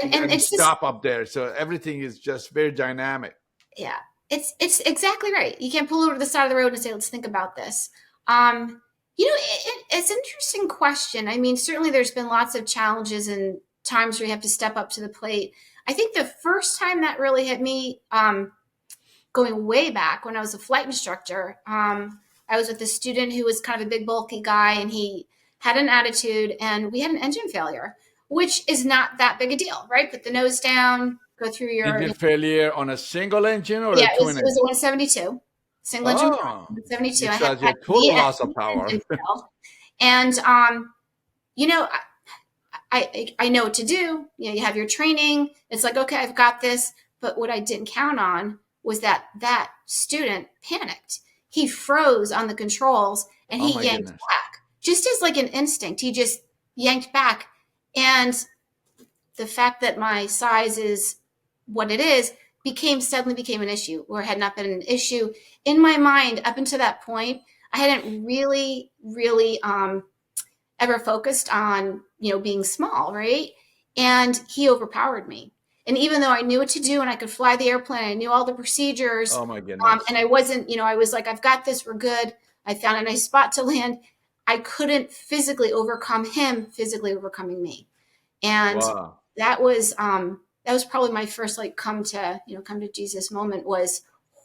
and and it's just stop up there. So everything is just very dynamic. yeah, it's exactly right. You can't pull over to the side of the road and say, "Let's think about this." Um, it's an interesting question. I mean, certainly there's been lots of challenges and times where you have to step up to the plate. I think the first time that really hit me, going way back when I was a flight instructor, I was with a student who was kind of a big, bulky guy, and he had an attitude, and we had an engine failure, which is not that big a deal, right? Put the nose down, go through your, Engine failure on a single engine or yeah, a twin it was a engine? 172, single engine Oh, 172. I it's had a had total knee, loss of knee power. engine fail, and you know, I know what to do. You have your training. It's like, okay, I've got this. But what I didn't count on was that student panicked. He froze on the controls and Oh he my yanked goodness. back, just as like an instinct. He just yanked back, and the fact that my size is what it is suddenly became an issue, where it had not been an issue in my mind up until that point. I hadn't really ever focused on being small, right? And he overpowered me. And even though I knew what to do and I could fly the airplane, I knew all the procedures, Oh my and goodness. I wasn't, I was like, I've got this, we're good. I found a nice spot to land. I couldn't physically overcome him, physically overcoming me. And Wow. that was probably my first like come to Jesus moment. Was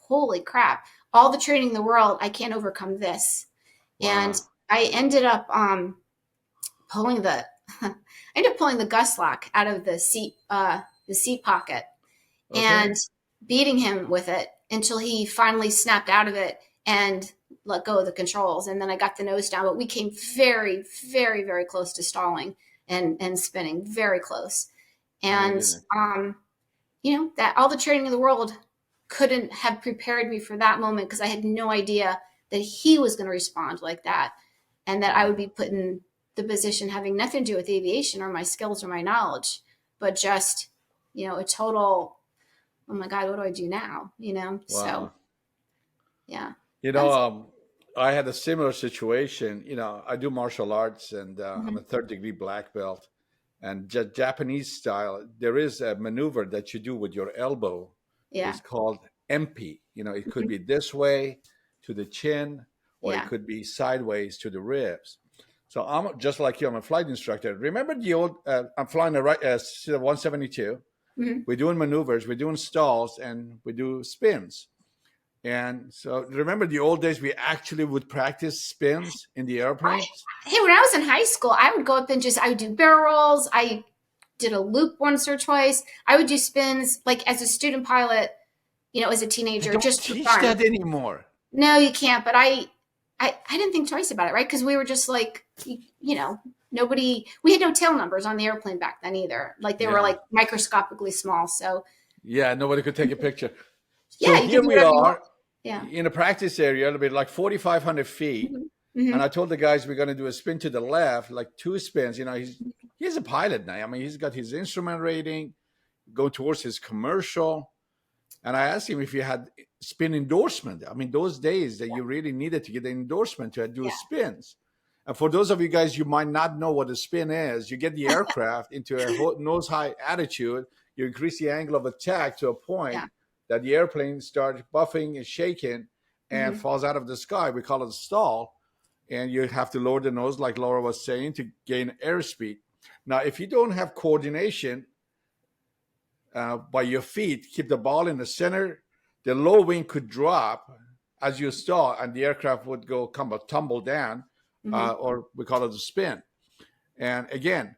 holy crap, all the training in the world, I can't overcome this. And Wow. I ended up pulling the I ended up pulling the gust lock out of the seat pocket Okay. and beating him with it until he finally snapped out of it and let go of the controls. And then I got the nose down, but we came very, very, very close to stalling and spinning, very close. Oh my And goodness. that all the training in the world couldn't have prepared me for that moment, because I had no idea that he was going to respond like that, and that I would Wow. be put in the position having nothing to do with aviation or my skills or my knowledge, but just a total, oh my god, what do I do now? So Wow. yeah, You know, that's um, I had a similar situation. I do martial arts, and I'm mm-hmm. a third-degree black belt. And Japanese style, there is a maneuver that you do with your elbow. Yeah, It's called empi. It could mm-hmm. be this way to the chin, or it Yeah, could be sideways to the ribs. So I'm just like you. I'm a flight instructor. Remember the old? I'm flying a 172. mm-hmm. We're doing maneuvers. We're doing stalls, and we do spins. And so remember the old days, we actually would practice spins in the I, airplanes. hey, when I was in high school, I would go up and I would do barrel rolls. I did a loop once or twice. I would do spins like as a student pilot, as a They teenager, don't just for teach fun. that anymore. No, you can't. But I didn't think twice about it, right? Because we were just like, nobody. We had no tail numbers on the airplane back then either. Like they were Yeah. like microscopically small. So Yeah, nobody could take a picture. So yeah, you could here do we whatever you want. are Yeah. in a practice area, it'll be like 4,500 feet. Mm-hmm. And Mm-hmm. I told the guys we're going to do a spin to the left, like two spins. He's a pilot now. I mean, he's got his instrument rating, going towards his commercial. And I asked him if he had spin endorsement. I mean, those days that you really needed to get an endorsement to do Yeah. spins. And for those of you guys, you might not know what a spin is. You get the aircraft into a nose high attitude. You increase the angle of attack to a point Yeah. that the airplane starts buffing and shaking and falls out of the sky. We call it a stall. And you have to lower the nose, like Laura was saying, to gain airspeed. Now, if you don't have coordination by your feet, keep the ball in the center, the low wing could drop as you stall, and the aircraft would tumble down, or we call it a spin. And again,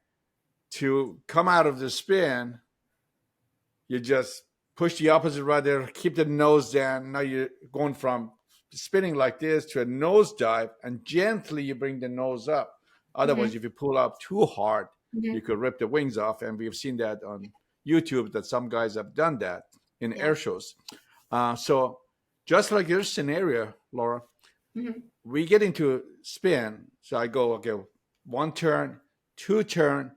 to come out of the spin, you just push the opposite rudder, keep the nose down. Now you're going from spinning like this to a nose dive, and gently you bring the nose up. Otherwise, if you pull up too hard, you could rip the wings off. And we've seen that on YouTube, that some guys have done that in air shows. So just like your scenario, Laura, we get into spin. So I go, okay, 1 turn, 2 turn,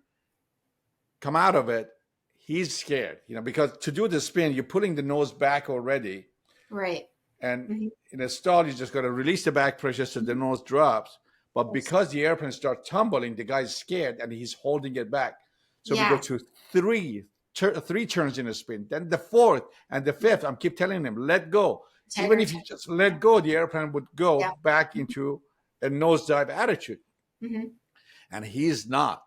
come out of it. He's scared, because to do the spin, you're pulling the nose back already. Right. And in a stall, you just got to release the back pressure so the nose drops. But because the airplane starts tumbling, the guy's scared and he's holding it back. So we go to three turns in a spin. Then the 4th and the 5th, I keep telling him, let go. Even if you just let go, the airplane would go back into a nosedive attitude. And he's not.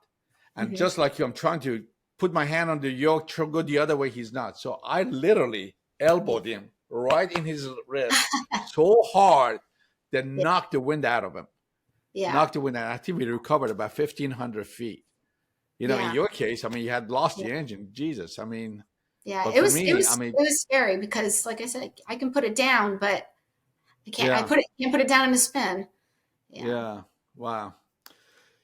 And just like you, I'm trying to put my hand on the yoke, go the other way, he's not. So I literally elbowed him right in his wrist so hard that knocked the wind out of him. Knocked the wind out. I think we recovered about 1,500 feet. In your case, you had lost the engine. Jesus, Yeah, it was scary because, like I said, I can put it down, but I can't. I can't put it down in a spin. Yeah. Wow.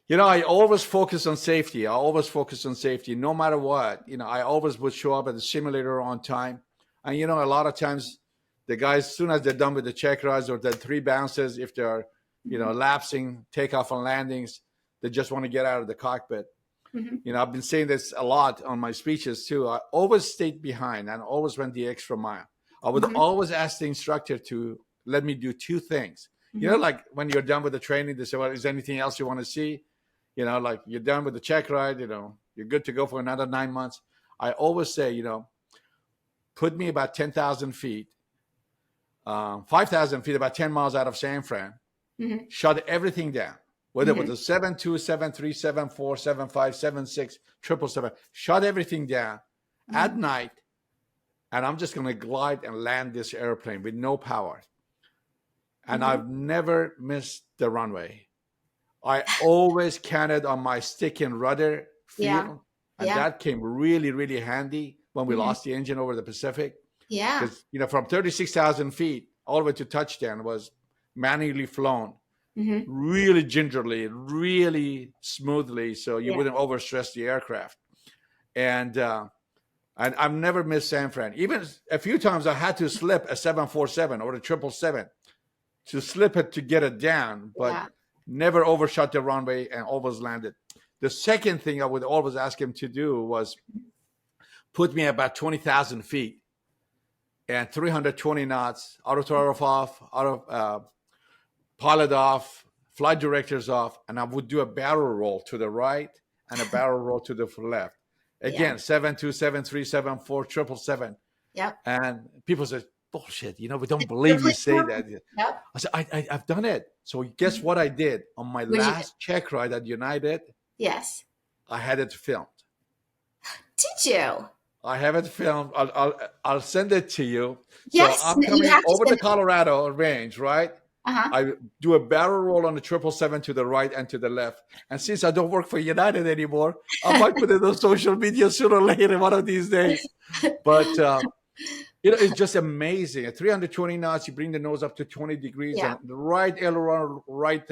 I always focus on safety. No matter what. I always would show up at the simulator on time. And, a lot of times the guys, as soon as they're done with the check rides or the 3 bounces, if they're, lapsing takeoff and landings, they just want to get out of the cockpit. I've been saying this a lot on my speeches too. I always stayed behind and always went the extra mile. I would always ask the instructor to let me do 2 things. Like when you're done with the training, they say, well, is there anything else you want to see? Like you're done with the check ride, you're good to go for another 9 months. I always say, put me about 10,000 feet, 5,000 feet, about 10 miles out of San Fran, shut everything down. Whether it was a 7.2, 7.3, 7.4, 7.5, 7.6, 777, shut everything down at night, and I'm just going to glide and land this airplane with no power. And I've never missed the runway. I always counted on my stick and rudder feel, and that came really, really handy when we lost the engine over the Pacific. Yeah. Because, from 36,000 feet all the way to touchdown was manually flown. Really gingerly, really smoothly, so you wouldn't overstress the aircraft. And I've never missed San Fran. Even a few times I had to slip a 747 or a 777 to slip it to get it down, but never overshot the runway and always landed. The second thing I would always ask him to do was put me about 20,000 feet and 320 knots, auto throttle off, pilot off, flight directors off, and I would do a barrel roll to the right and a barrel roll to the left. Again, 7.2, 7.3, 7.4, 777. Yep. And people say, bullshit, we don't believe you say that. Yep. I said, I've done it. So guess what I did? On my last check ride at United, yes, I had it filmed. Did you? I have it filmed. I'll send it to you. Yes, so I'm coming over the Colorado range, right? I do a barrel roll on the 777 to the right and to the left. And since I don't work for United anymore, I might put it on social media sooner or later, one of these days. But, it's just amazing. At 320 knots, you bring the nose up to 20 degrees. And the right aileron, right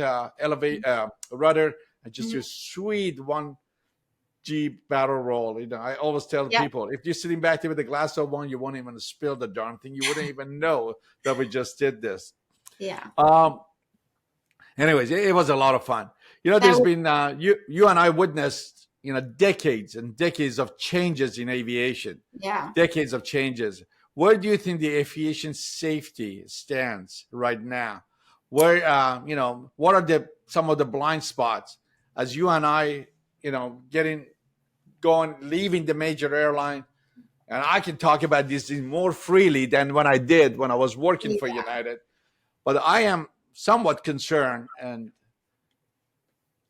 rudder, and just a sweet 1G barrel roll. I always tell people, if you're sitting back there with a glass of wine, you won't even spill the darn thing. You wouldn't even know that we just did this. Yeah. Anyways, it was a lot of fun. There's been you and I witnessed decades and decades of changes in aviation. Yeah. Decades of changes. Where do you think the aviation safety stands right now? where what are the some of the blind spots as you and I, getting going, leaving the major airline. And I can talk about this more freely than when I did when I was working for Yeah. United. But I am somewhat concerned, and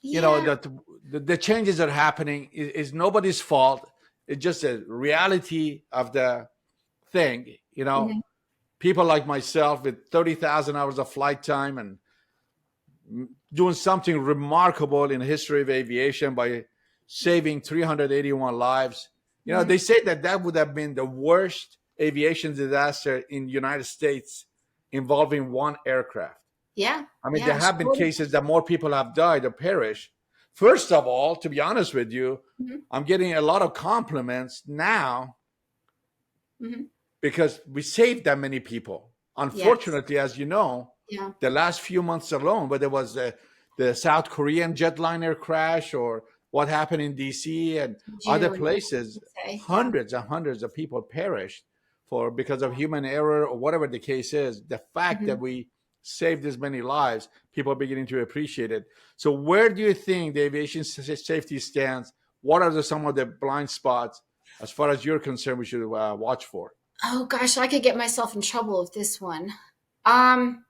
Yeah. that the changes that are happening is nobody's fault. It's just a reality of the thing. Mhm. People like myself with 30,000 hours of flight time and doing something remarkable in the history of aviation by saving 381 lives. Mhm. They say that that would have been the worst aviation disaster in the United States involving one aircraft. Yeah. I mean, there Yeah. have been Sure. cases that more people have died or perished. First of all, to be honest with you, Mhm. I'm getting a lot of compliments now Mhm. because we saved that many people. Yes. Unfortunately, as you know, Yeah. the last few months alone, whether it was the South Korean jetliner crash or what happened in DC and other June, I places, would say. Yeah. hundreds and hundreds of people perished because of human error or whatever the case is. The fact that Mhm. we saved as many lives, people are beginning to appreciate it. So, where do you think the aviation safety stands? What are some of the blind spots, as far as you're concerned, we should watch for? Oh gosh, I could get myself in trouble with this one. Um,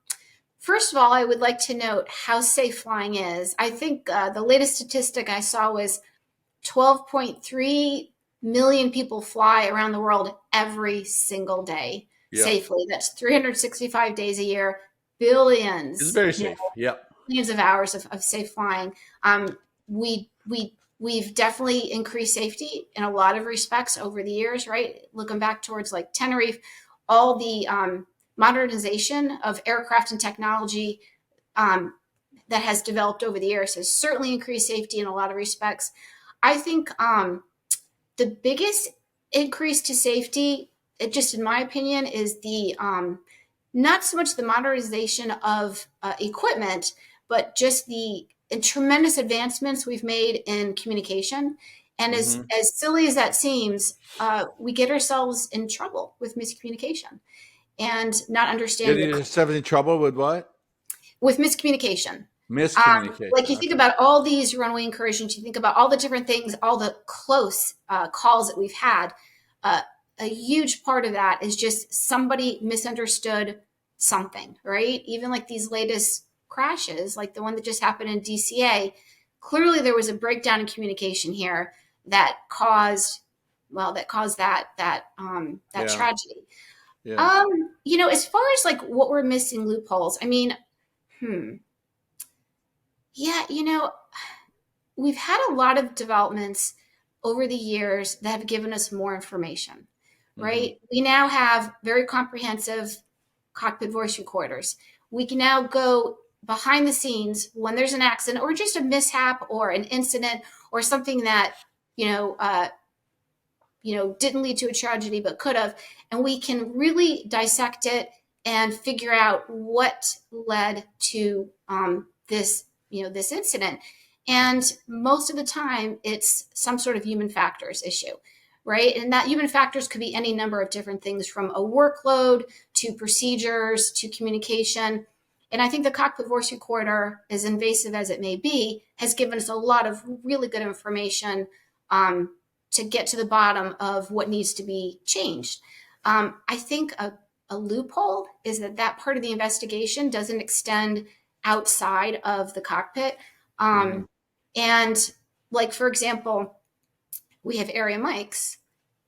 First of all, I would like to note how safe flying is. I think the latest statistic I saw was 12.3 million people fly around the world every single day Yeah, safely. That's 365 days a year, it's billions, very safe. Yeah. millions of hours of safe flying. We've definitely increased safety in a lot of respects over the years, right? Looking back towards like Tenerife, all the modernization of aircraft and technology um, that has developed over the years has certainly increased safety in a lot of respects. I think the biggest increase to safety, just in my opinion, is the not so much the modernization of equipment, but just the tremendous advancements we've made in communication. And Hmm. as silly as that seems, we get ourselves in trouble with miscommunication and not understanding Getting yourself in trouble with what? with miscommunication. Like Miscommunication. you think Okay. about all these runway incursions, you think about all the different things, all the close calls that we've had. Uh, a huge part of that is just somebody misunderstood something, right? Even like these latest crashes, like the one that just happened in DCA, clearly there was a breakdown in communication here that caused, well, that caused that Yeah. tragedy. Yeah. As far as like what we're missing loopholes, I mean, hmm, yeah, we've had a lot of developments over the years that have given us more information, Hmm. right? We now have very comprehensive cockpit voice recorders. We can now go behind the scenes when there's an accident or just a mishap or an incident or something that, you know, uh, didn't lead to a tragedy but could have, and we can really dissect it and figure out what led to this incident. And most of the time, it's some sort of human factors issue, right? And that human factors could be any number of different things, from a workload to procedures to communication. And I think the cockpit voice recorder, as invasive as it may be, has given us a lot of really good information um, to get to the bottom of what needs to be changed. I think a loophole is that part of the investigation doesn't extend outside of the cockpit. Hmm. Um, and, like, for example, we have area mics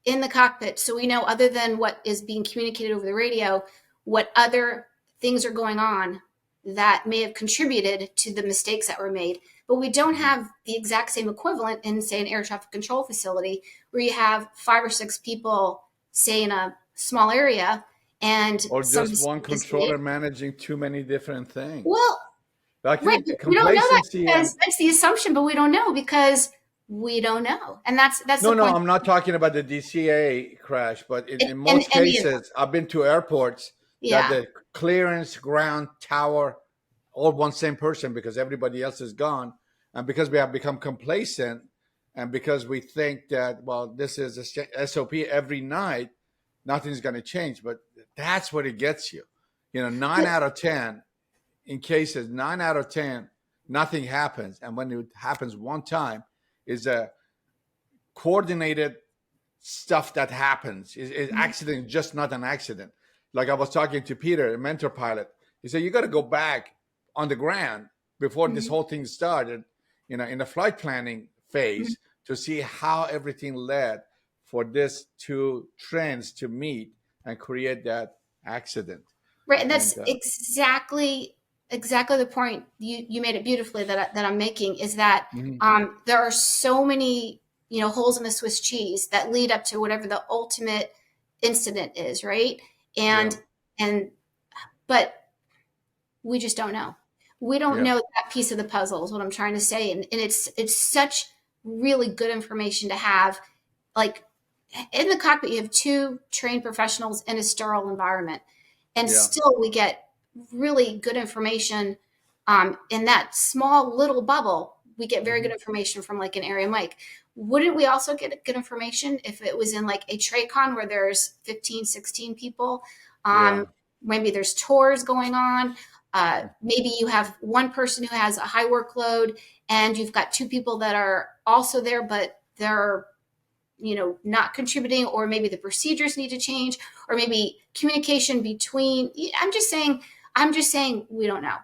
in the cockpit. So we know, other than what is being communicated over the radio, what other things are going on that may have contributed to the mistakes that were made. But we don't Hmm. have the exact same equivalent in, say, an air traffic control facility where you have 5 or 6 people, say, in a small area, and Or some just one mistake is made. controller managing too many different things. Well, Like right, but we don't know that complacency and because that's the assumption, but we don't know because we don't know, and that's the no, point. I'm not talking about the DCA crash, but in In most any of them, cases, I've been to airports that yeah. the clearance, ground, tower, all one same person because everybody else is gone. And because we have become complacent and because we think that, well, this is a SOP every night, nothing's going to change. But that's what it gets you. 9 out of 10. in cases 9 out of 10, nothing happens, and when it happens one time, is a coordinated stuff that happens. Is accident just not an accident? Like I was talking to Peter, a mentor pilot. He said you got to go back on the ground before this Mhm. whole thing started, in the flight planning Mhm. phase, to see how everything led for this two trends to meet and create that accident. Right, and that's And exactly the point you made it beautifully that I'm making is that mhm, there are so many holes in the Swiss cheese that lead up to whatever the ultimate incident is, right? yeah, And but we just don't know. We don't yeah, know that piece of the puzzle is what I'm trying to say, and it's such really good information to have. Like in the cockpit, you have two trained professionals in a sterile environment, and yeah, still we get really good information in that small little bubble. We get very good hmm, information from like an area mic. Wouldn't we also get good information if it was in like a TRACON where there's 15, 16 people? yeah, Um, maybe there's tours going on. Maybe you have one person who has a high workload and you've got two people that are also there, but they're not contributing, or maybe the procedures need to change, or maybe communication between. I'm just saying we don't know.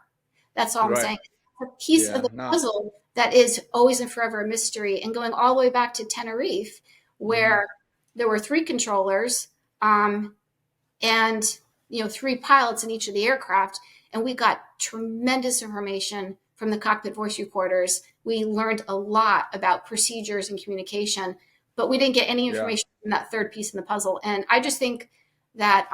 That's all I'm right, saying. A piece of yeah, the no, puzzle that is always and forever a mystery. And going all the way back to Tenerife, hmm, where there were three controllers, um, and three pilots in each of the aircraft, and we got tremendous information from the cockpit voice recorders. We learned a lot about procedures and communication, but we didn't get any yeah, information from that third piece in the puzzle. And I just think that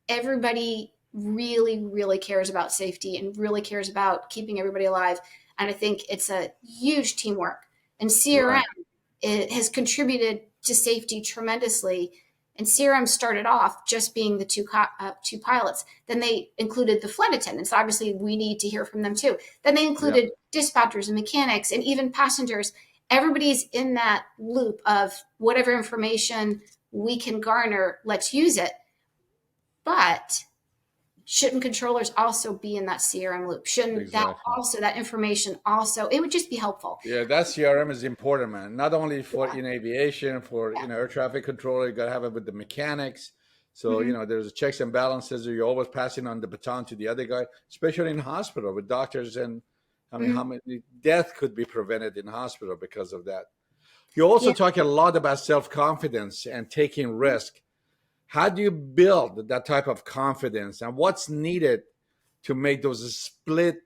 everybody really, really cares about safety and really cares about keeping everybody alive. And I think it's a huge teamwork. And CRM, right, it has contributed to safety tremendously. And CRM started off just being the two pilots. Then they included the flight attendants. Obviously, we need to hear from them too. Then they yeah, included dispatchers and mechanics and even passengers. Everybody's in that loop of whatever information we can garner, let's use it. But shouldn't controllers also be in that CRM loop? Shouldn't exactly. that information also, it would just be helpful. Yeah, that CRM is important, man. Not only for Yeah. in aviation, for Yeah. air traffic control, you gotta have it with the mechanics. So Mm-hmm. there's checks and balances. You're always passing on the baton to the other guy, especially in hospital with doctors. And I mean, how Mm-hmm. many death could be prevented in hospital because of that? You also Yeah. talk a lot about self confidence and taking risk. How do you build that type of confidence, and what's needed to make those split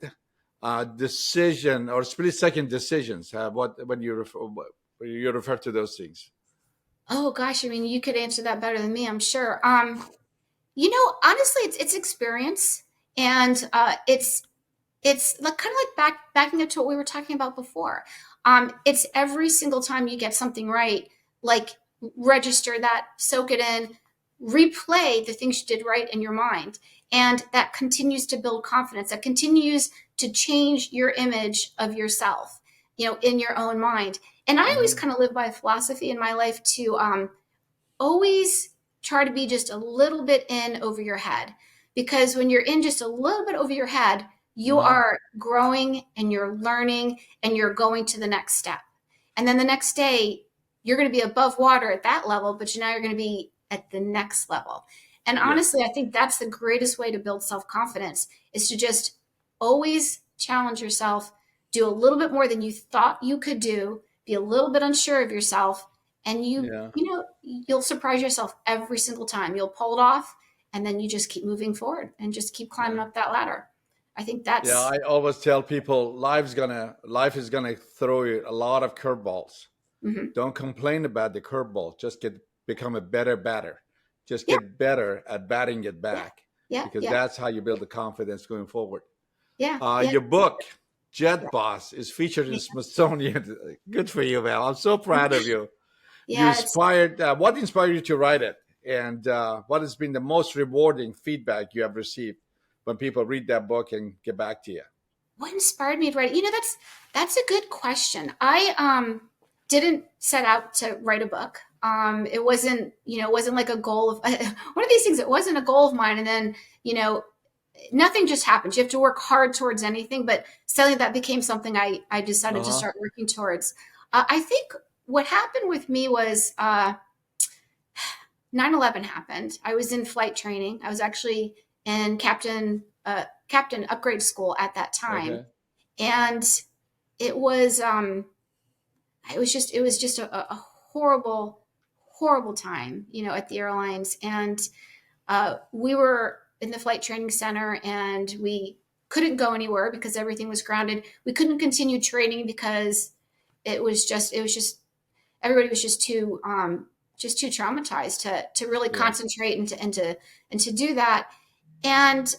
decision or split second decisions? What when you refer to those things? Oh gosh, I mean, you could answer that better than me, I'm sure. Honestly, it's experience, and it's like kind of like backing up to what we were talking about before. It's every single time you get something right, like register that, soak it in, replay the things you did right in your mind, and that continues to build confidence. That continues to change your image of yourself, in your own mind. And I always Hmm. kind of live by a philosophy in my life to always try to be just a little bit in over your head. Because when you're in just a little bit over your head, you Uh-huh. are growing and you're learning and you're going to the next step. And then the next day, you're going to be above water at that level, but now you're going to be at the next level. And Yeah. honestly, I think that's the greatest way to build self confidence is to just always challenge yourself, do a little bit more than you thought you could do, be a little bit unsure of yourself, and Yeah. you'll surprise yourself every single time. You'll pull it off, and then you just keep moving forward and just keep climbing Yeah. up that ladder. I think Yeah. that's I always tell people life is gonna throw you a lot of curveballs. mhm. Don't complain about the curveball. Just become a better batter. Just Yeah, get better at batting it yeah, back, yeah, because yeah, that's how you build the confidence going forward. yeah, yeah, Your book, yeah, Jet Boss, is featured in yeah. Smithsonian. Good for you, Val. I'm so proud of you. You Yeah, it's inspired. What inspired you to write it, and what has been the most rewarding feedback you have received when people read that book and get back to you? what inspired me to write. That's a good question. I didn't set out to write a book. It wasn't like a goal of one of these things. It wasn't a goal of mine, and then you know nothing just happens. You have to work hard towards anything, but suddenly that became something I decided to Uh-huh. start working towards. I think what happened with me was 9/11 happened. I was in flight training. I was actually in captain upgrade school at that time, Okay. and it was it was just a horrible horrible time, at the airlines. And we were in the flight training center, and we couldn't go anywhere because everything was grounded. We couldn't continue training because it was just everybody was just too traumatized to really Yeah. concentrate and to do that. And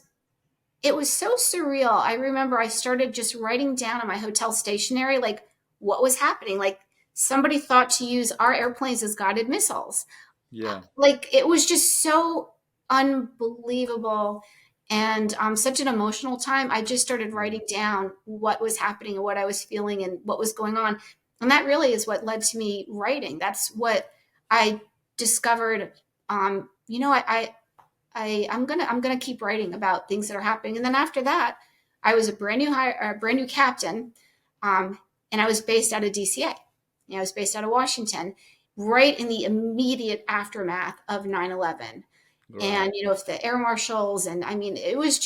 it was so surreal. I remember I started just writing down on my hotel stationery, like, what was happening. Like, somebody thought to use our airplanes as guided missiles. Yeah. Like, it was just so unbelievable, and such an emotional time. I just started Yeah. writing down what was happening and what I was feeling and what was going on. And that really is what led to me writing. That's what I discovered. I'm gonna keep writing about things that are happening. And then after that, I was a brand new captain, and I was based out of DCA. I was based out of Washington, right in the immediate aftermath of 9/11. Right. And if the air marshals, and I mean, it was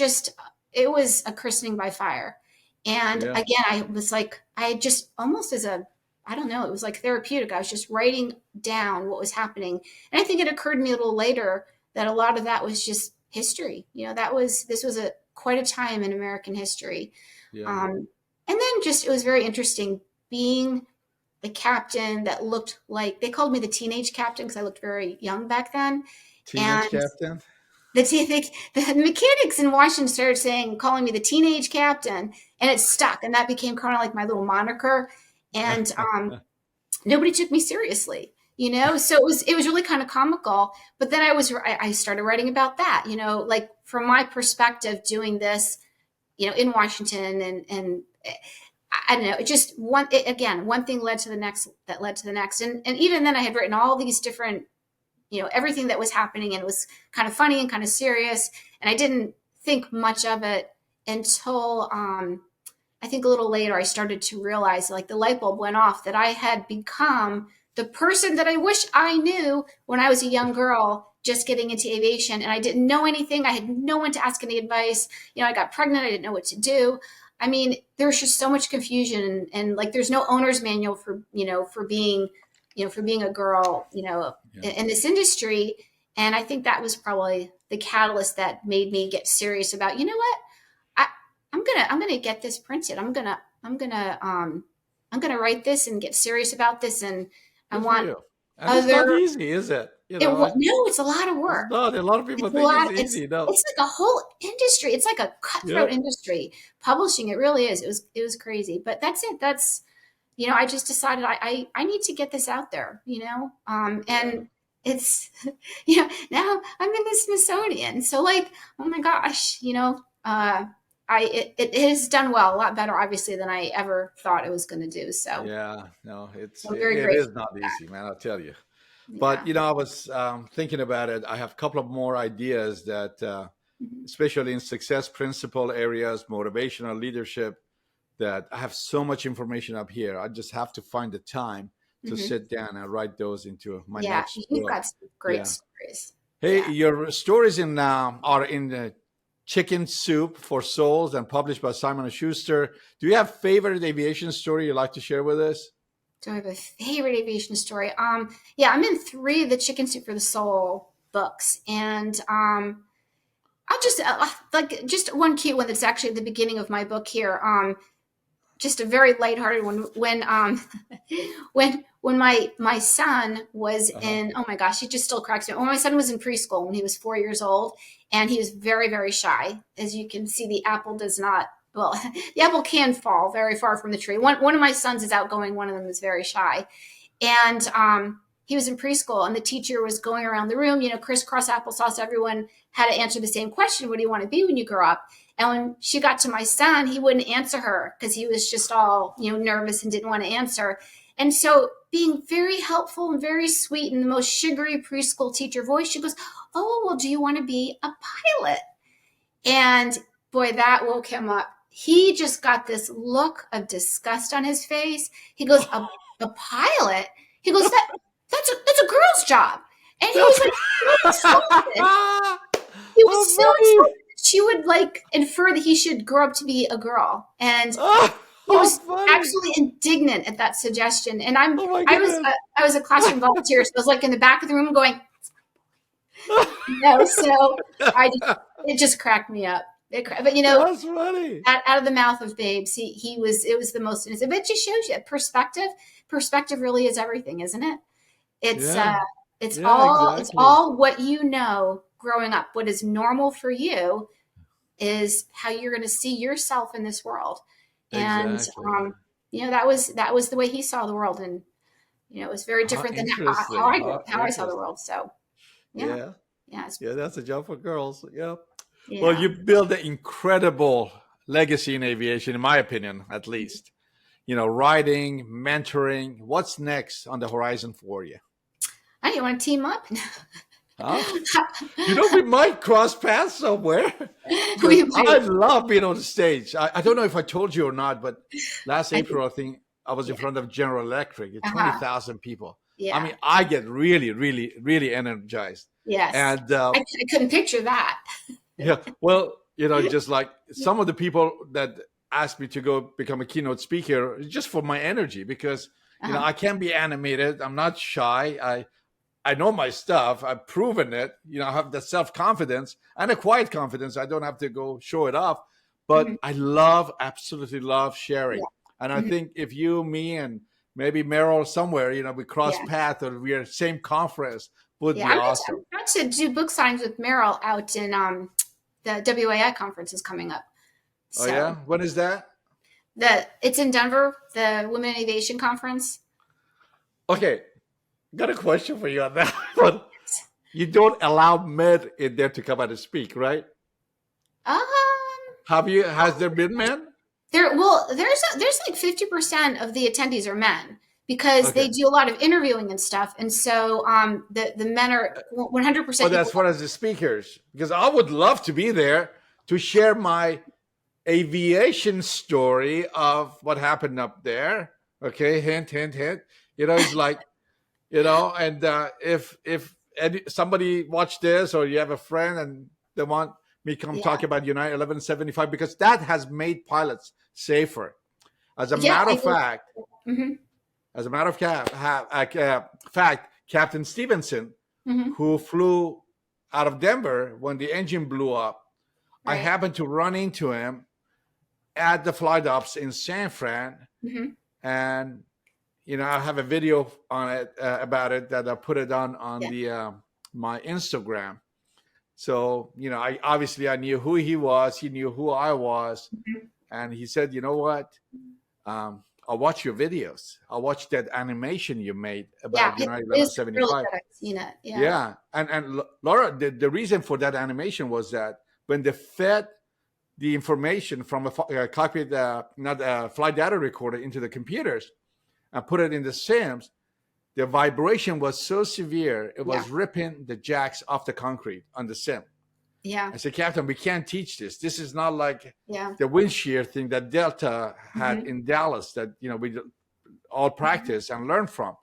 a christening by fire. And Yeah. again, I was like, I just almost as a I don't know, it was like therapeutic. I was just writing down what was happening. And I think it occurred to me a little later that a lot of that was just history. This was a quite a time in American history. Yeah. And then just it was very interesting being the captain that looked like, they called me the teenage captain because I looked very young back then. Teenage And captain. the mechanics in Washington started calling me the teenage captain, and it stuck, and that became kind of like my little moniker. And nobody took me seriously, so it was really kind of comical. But then I started writing about that, like from my perspective doing this, in Washington. And I don't know, it just again, one thing led to the next, that led to the next. And even then I had written all these different, everything that was happening, and it was kind of funny and kind of serious. And I didn't think much of it until I think a little later, I started to realize, like, the light bulb went off, that I had become the person that I wish I knew when I was a young girl just getting into aviation. And I didn't know anything. I had no one to ask any advice. I got pregnant. I didn't know what to do. I mean, there was just so much confusion, and like, there's no owner's manual for, for being a girl, Yeah. in this industry. And I think that was probably the catalyst that made me get serious about, what, I, I'm gonna get this printed. I'm gonna write this and get serious about this. And I Good for want you. And it's not other. easy, is it? No, it's a lot of It's work. not. A lot of people It's a think it's lot. easy. No. It's like a whole industry. It's like a cutthroat Yep. industry. Publishing, it really is. It was crazy. But that's it. That's, I just decided I need to get this out there. Yeah. And it's now I'm in the Smithsonian. So, like, oh my gosh, it has done well, a lot better obviously than I ever thought it was going to do. So, Yeah. No, I'm very it is grateful not for easy, man. I'll tell you. that. But Yeah. I was thinking about it. I have a couple of more ideas that, Mhm. especially in success principle areas, motivational leadership, that I have so much information up here. I just have to find the time to Mhm. sit down and write those into my Yeah, next you've book. got some great Yeah. stories. Hey, Yeah. your stories are in the Chicken Soup for Souls and published by Simon and Schuster. Do you have favorite aviation story you'd like to share with us? Do I have a favorite aviation story? Yeah, I'm in three of the Chicken Soup for the Soul books, and I'll just like just one cute one that's actually at the beginning of my book here. Just a very lighthearted one. When my son was Uh huh. in, oh my gosh, he just still cracks me. When my son was in preschool, when he was 4 years old, and he was very, very shy. As you can see, the apple does not, well, the apple can fall very far from the tree. One of my sons is outgoing, one of them is very shy. And he was in preschool, and the teacher was going around the room, crisscross applesauce. Everyone had to answer the same question: what do you want to be when you grow up? And when she got to my son, he wouldn't answer her because he was just all, nervous and didn't want to answer. And so, being very helpful and very sweet in the most sugary preschool teacher voice, she goes, "Oh, well, do you want to be a pilot?" And boy, that woke him up. He just got this look of disgust on his face. He goes, a pilot? He goes, that's a girl's job. And he was That's like so insulted. He was so oh, insulted that she would like infer that he should grow up to be a girl. And funny. he Oh, was funny. absolutely indignant at that suggestion. And Oh my I was goodness. I was a classroom volunteer, so I was like in the back of the room going, no. So it just cracked me up. But That's funny. out of the mouth of babes, he was, it was the most innocent. But it just shows you perspective. Perspective really is everything, isn't it? It's Yeah. Yeah, it's exactly. all what you know growing up. What is normal for you is how you're going to see yourself in this world. And Exactly. that was the way he saw the world, and it was very How different than interesting. How how I saw the interesting. world. So yeah, Yeah. yeah, it's, Yeah, that's a job for girls. Yeah. Well, yeah. you built an incredible legacy in aviation, in my opinion, at least. Writing, mentoring. What's next on the horizon for you? I you want to team up? Huh? We might cross paths somewhere because We I might. love being on the stage. I don't know if I told you or not, but last I think April, I think I was in yeah. front of General Electric, Uh-huh. 20,000 people. I Yeah. mean, I get really, really, really energized. Yes. And I couldn't picture that. yeah, well, just like some of the people that asked me to go become a keynote speaker, just for my energy, because Uh-huh. I can be animated. I'm not shy. I know my stuff. I've proven it. I have the self confidence and a quiet confidence. I don't have to go show it off, but Hmm. I absolutely love sharing. Yeah. And I Hmm. think if you, me, and maybe Meryl somewhere, we cross Yeah. paths or we're same conference, would Yeah. be awesome. I'm about to do book signings with Meryl out in the WAI conference is coming up. Oh So yeah, when is that? it's in Denver, the Women in Aviation conference. Okay, got a question for you on that. But you don't allow men in there to come out and speak, right? Um Have you? Has there been men? there's like 50% of the attendees are men because they Okay. do a lot of interviewing and stuff, and so the men are 100% But as equal. far as the speakers, because I would love to be there to share my aviation story of what happened up there. Okay, hint, hint, hint. It's like and somebody watch this, or you have a friend and they want me come Yeah. talk about United 1175, because that has made pilots safer. As a Yeah, matter I of agree. fact, Hmm. as a matter of fact, Captain Stevenson, Hmm. who flew out of Denver when the engine blew up, I Right. happened to run into him at the flight ops in San Fran, Hmm. and I have a video on it about it that I put it on Yeah. the my Instagram. So I knew who he was. He knew who I was, Hmm. and he said, "You know what? I'll watch your videos. I'll watch that animation you made Yeah, about it United is really 1175." good. I've seen it. Yeah. Yeah, and Laura, the reason for that animation was that when they fed the information from a cockpit, not a flight data recorder, into the computers and put it in the sims, the vibration was so severe it Yeah. was ripping the jacks off the concrete on the sim. Yeah. I said, Captain, we can't teach this. This is not like Yeah. the wind shear thing that Delta had Hmm. in Dallas that we all Hmm. practice and learn from.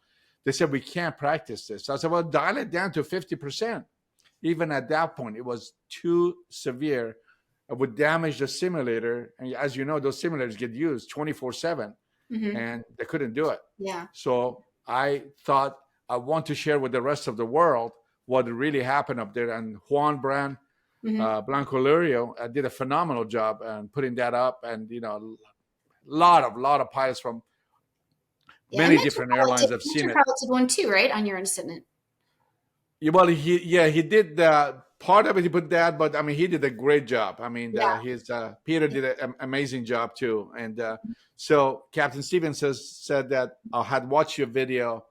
They said we can't practice this. So I said, well, dial it down to 50%. Even at that point, it was too severe. It would damage the simulator. And as you know, those simulators get used 24/7, Hmm. and they couldn't do it. Yeah. So I thought I want to share with the rest of the world what really happened up there. And Juan Hmm. Blanco Lurio did a phenomenal job and putting that up. And lot of pilots from Yeah. And many different airlines have seen Mentor it. Pilot did one too, right? On your incident. Yeah, well, he did part of it. He put that, but I mean, he did a great job. I mean, Yeah. his Peter did an amazing job too. And so Captain Stevens said that I had watched your video.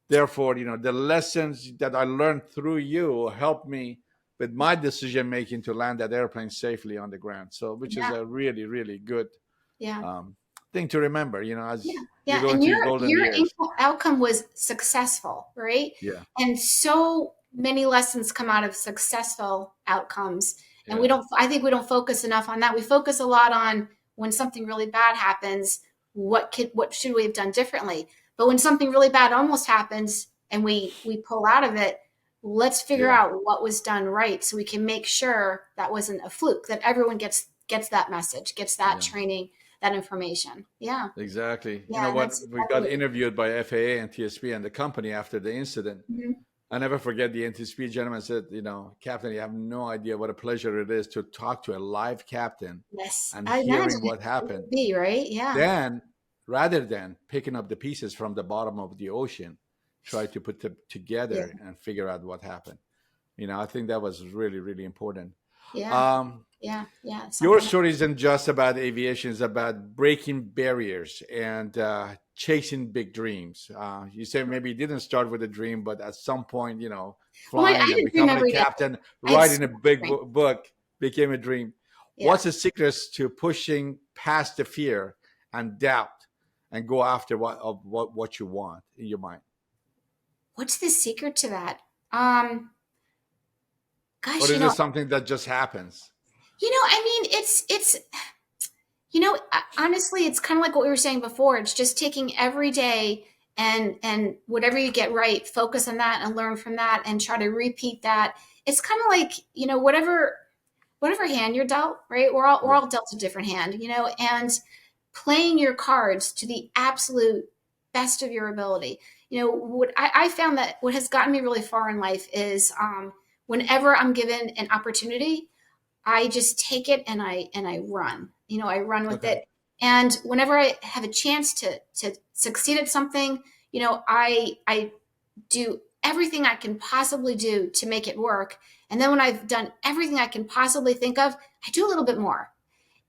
Therefore, the lessons that I learned through you helped me with my decision making to land that airplane safely on the ground. So, which is Yeah. a really, really good Yeah. um, thing to remember. Yeah. As you Yeah. go And into your golden years. outcome was successful, right? Yeah. And so many lessons come out of successful outcomes. And Yeah. I think we don't focus enough on that. We focus a lot on when something really bad happens, what should we have done differently? But when something really bad almost happens and we pull out of it, let's figure Yeah. out what was done right so we can make sure that wasn't a fluke, that everyone gets that message, gets that Yeah. training, that information. Yeah. Exactly. You know Yeah, what? that's We got exactly. interviewed by FAA and TSP and the company after the incident. Mhm. I never forget the NTSP gentleman said, Captain, you have no idea what a pleasure it is to talk to a live captain Yes, and I imagine hearing it what happened. would be, right? Yeah. Then, rather than picking up the pieces from the bottom of the ocean, try to put them Yeah. together and figure out what happened. I think that was really, really important. Yeah. Um, Yeah. Yeah. your Something. story isn't just about aviation; it's about breaking barriers and chasing big dreams. You say maybe you didn't start with a dream, but at some point, Well, I flying and didn't dream becoming a every day. captain, I had writing so a much big dream. book became a dream. Yeah. What's the secrets to pushing past the fear and doubt and go after what you want in your mind? What's the secret to that? Um, Or gosh, is it something that just happens? I mean, it's honestly, it's kind of like what we were saying before. It's just taking every day and whatever you get right, focus on that and learn from that and try to repeat that. It's kind of like, whatever hand you're dealt, right? We're Yeah. all dealt a different hand, and playing your cards to the absolute best of your ability. What I found that what has gotten me really far in life is whenever I'm given an opportunity, I just take it and I run. I run with Okay. it. And whenever I have a chance to succeed at something, I do everything I can possibly do to make it work. And then when I've done everything I can possibly think of, I do a little bit more.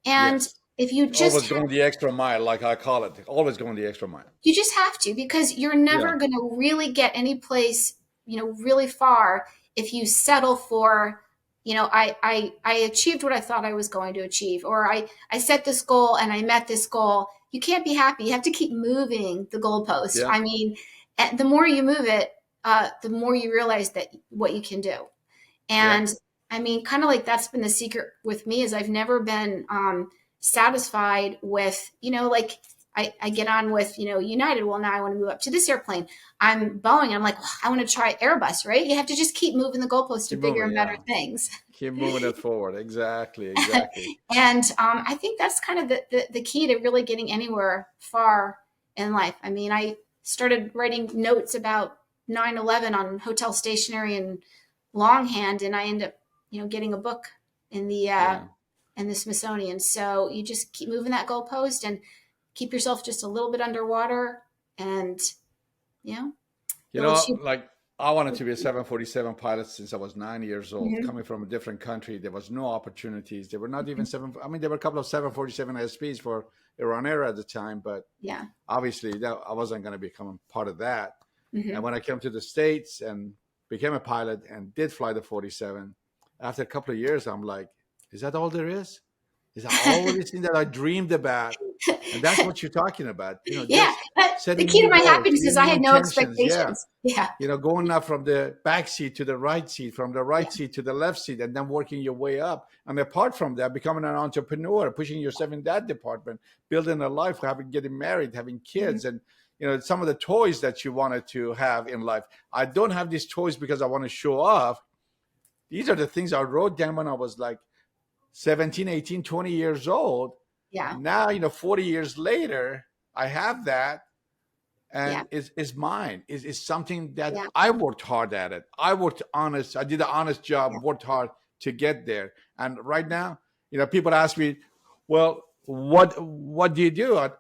And Yes. if you just Always going the extra mile, like I call it. Always going the extra mile. You just have to, because you're Yeah. never going to really get any place, really far if you settle for, I achieved what I thought I was going to achieve, or I set this goal and I met this goal. You can't be happy. You have to keep moving the goalpost. Yeah. I mean, the more you move it, the more you realize that what you can do. Yeah. And I mean, kind of like that's been the secret with me is I've never been satisfied with, like I get on with, United. Well, now I want to move up to this airplane. I'm Boeing. And I'm like, well, I want to try Airbus, right? You have to just keep moving the goalpost to Keep bigger moving. and better Yeah. things. Keep moving it forward. Exactly. Exactly. And I think that's kind of the key to really getting anywhere far in life. I mean, I started writing notes about 9/11 on hotel stationery and longhand, and I ended up, getting a book in Yeah. the Smithsonian. So you just keep moving that goalpost and keep yourself just a little bit underwater, and you know you'll achieve. Like I wanted to be a 747 pilot since I was 9 years old. Mhm. Coming from a different country, there was no opportunities. There were not even Mhm. seven. I mean, there were a couple of 747 SPs for Iran Air at the time, but Yeah. obviously I wasn't going to become part of that. And Hmm. when I came to the States and became a pilot and did fly the 47, after a couple of years, I'm like, is that all there is? Is that all the thing that I dreamed about? And that's what you're talking about, Yeah. just But the setting key to new my goals, happiness is setting I new had no intentions. Yeah. expectations. Yeah. Going up from the back seat to the right seat, from the Yeah. right seat to the left seat, and then working your way up. And apart from that, becoming an entrepreneur, pushing yourself in that department, building a life, getting married, having Hmm. kids, and some of the toys that you wanted to have in life. I don't have these toys because I want to show off. These are the things I wrote down when I was like 17, 18, 20 years old. Yeah. Now, 40 years later, I have that Yeah. and is mine. Is something that Yeah. I worked hard at it. I worked honest. I did an honest Yeah. job, worked hard to get there. And right now, people ask me, well, what do you do? A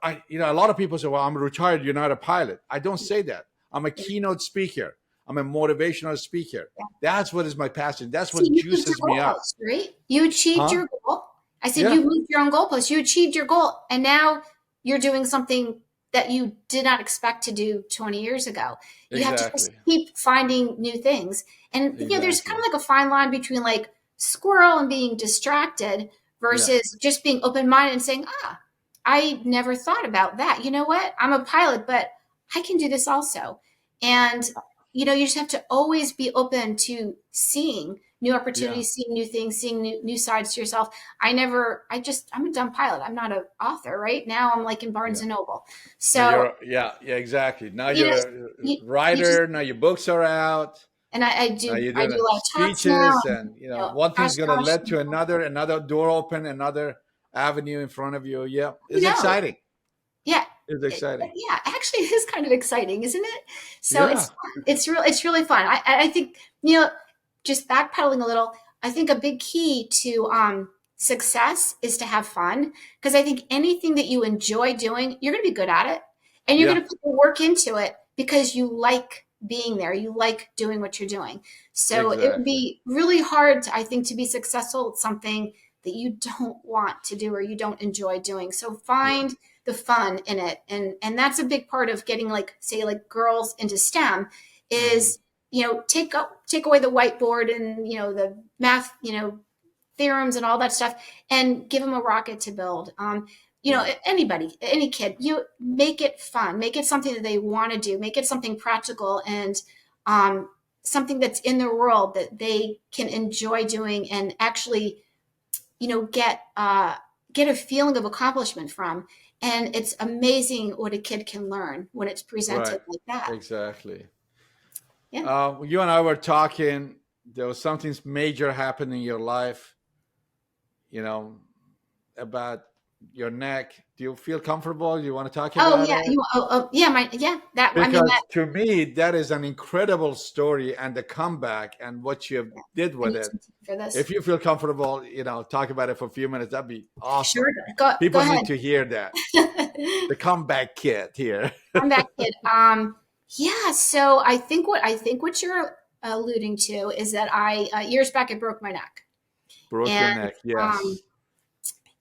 lot of people say, well, I'm retired. You're not a pilot. I don't say that. I'm a keynote speaker. I'm a motivational speaker. Yeah. That's what is my passion. That's See, what you moved your juices me up. goalpost, right? You achieved Huh? your goal. I said Yeah, you moved your own goalpost. You achieved your goal, and now you're doing something that you did not expect to do 20 years ago. You have to just exactly. keep finding new things. And there's kind Exactly. of like a fine line between like squirrel and being distracted Yeah. versus just being open-minded and saying, I never thought about that. You know what? I'm a pilot, but I can do this also. And you just have to always be open to seeing new Yeah. opportunities, seeing new things, seeing new sides to yourself. I'm a dumb pilot. I'm not an author, right? Now I'm like in Barnes Yeah. and Noble. Now So, you're, yeah, exactly. Now you know, you're a you just, writer. Now your books are out. and Now you're I doing do a lot of talks now, speeches, and, and you know, one thing's gonna gosh, lead to another door open, another avenue in front of you. Yeah, who it's knows? exciting. Yeah. It's exciting. Yeah, actually it is kind of exciting, isn't it? So Yeah. it's really fun. I think, just backpedaling a little, I think a big key to success is to have fun, because I think anything that you enjoy doing, you're going to be good at it, and you're Yeah. going to put the work into it because you like being there. You like doing what you're doing. So it would Exactly. be really hard, I think, to be successful at something that you don't want to do or you don't enjoy doing. So Yeah. find the fun in it, and that's a big part of getting, like, say, like girls into STEM Hmm. is, take away the whiteboard and, the math, theorems and all that stuff, and give them a rocket to build. Yeah. Anybody, any kid, you make it fun, make it something that they want to do, make it something practical, and um, something that's in their world that they can enjoy doing, and actually, get a feeling of accomplishment from. And it's amazing what a kid can learn when it's presented Right. like that. Exactly. Yeah. You and I were talking. There was something major happened in your life. You know, about your neck. Do you feel comfortable? Do you want to talk Oh about yeah. it? Yeah. That, I mean, Because that. to me, that is an incredible story, and the comeback and what you Yeah, did I with need it. some tea for this. If you feel comfortable, talk about it for a few minutes. That'd be awesome. Sure. Go People need ahead. to hear that. The comeback kid here. I'm back, kid. Yeah. So I think what you're alluding to is that years back I broke my neck, Broke your and neck. um,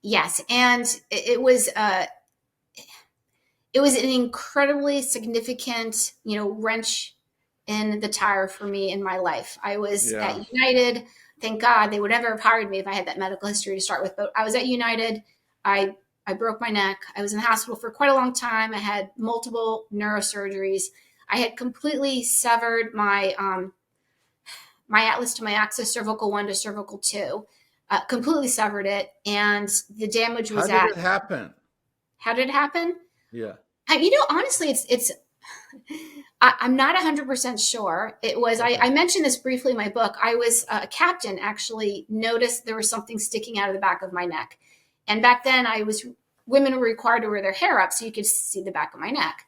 Yes. yes, and it was an incredibly significant, wrench in the tire for me in my life. I was at Yeah. United. Thank God they would never have hired me if I had that medical history to start with. But I was at United. I I broke my neck. I was in the hospital for quite a long time. I had multiple neurosurgeries. I had completely severed my atlas to my axis, cervical 1 to cervical 2. Completely severed it, and the damage How was did at. it happen? How did it happen? Yeah. Honestly, it's I'm not 100% sure. It was, Okay. I mentioned this briefly in my book. I was a captain, actually noticed there was something sticking out of the back of my neck. And back then, women were required to wear their hair up so you could see the back of my neck.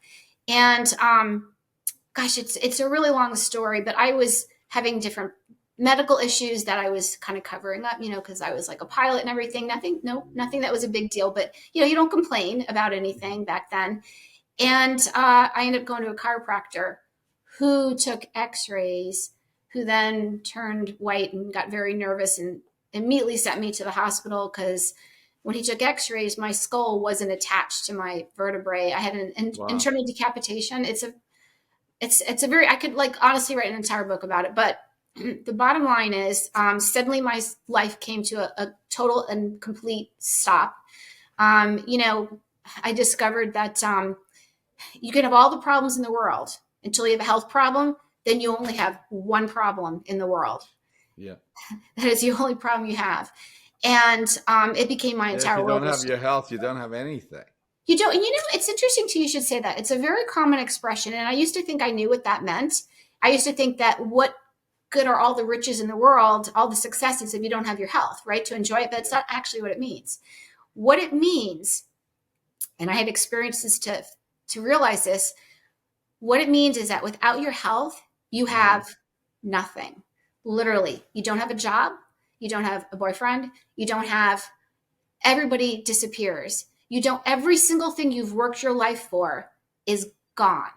And gosh, it's a really long story, but I was having different medical issues that I was kind of covering up, because I was like a pilot and everything. Nothing that was a big deal, but you don't complain about anything back then. And I ended up going to a chiropractor who took x-rays, who then turned white and got very nervous and immediately sent me to the hospital because when he took x-rays, my skull wasn't attached to my vertebrae. I had an Wow. internal decapitation. It's a very, I could, like, honestly write an entire book about it, but the bottom line is, suddenly my life came to a total and complete stop. I discovered that you can have all the problems in the world until you have a health problem. Then you only have one problem in the world. Yeah. That is the only problem you have. And it became my Yeah. If entire you don't world. have your health, you don't have anything. You don't, and it's interesting too. You should say that. It's a very common expression, and I used to think I knew what that meant. I used to think that what good are all the riches in the world, all the successes, if you don't have your health, right, to enjoy it? But it's Yeah. not actually what it means. What it means, and I had experiences to realize this. What it means is that without your health, you Hmm. have nothing. Literally, you don't have a job, you don't have a boyfriend, you don't have. Everybody disappears. You don't, every single thing you've worked your life for is gone.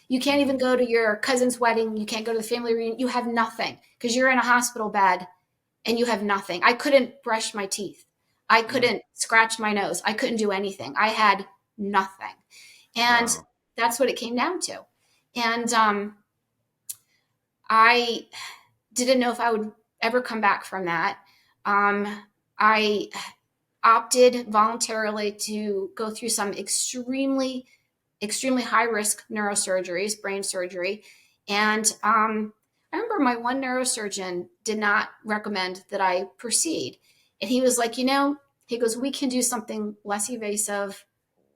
You can't even Hmm. go to your cousin's wedding. You can't go to the family reunion. You have nothing because you're in a hospital bed and you have nothing. I couldn't brush my teeth. I Yeah. couldn't scratch my nose. I couldn't do anything. I had nothing. And Wow. that's what it came down to. And I didn't know if I would ever come back from that. I opted voluntarily to go through some extremely high risk neurosurgeries, brain surgery. And I I remember my one neurosurgeon did not recommend that I proceed. And he was like, he goes, we can do something less evasive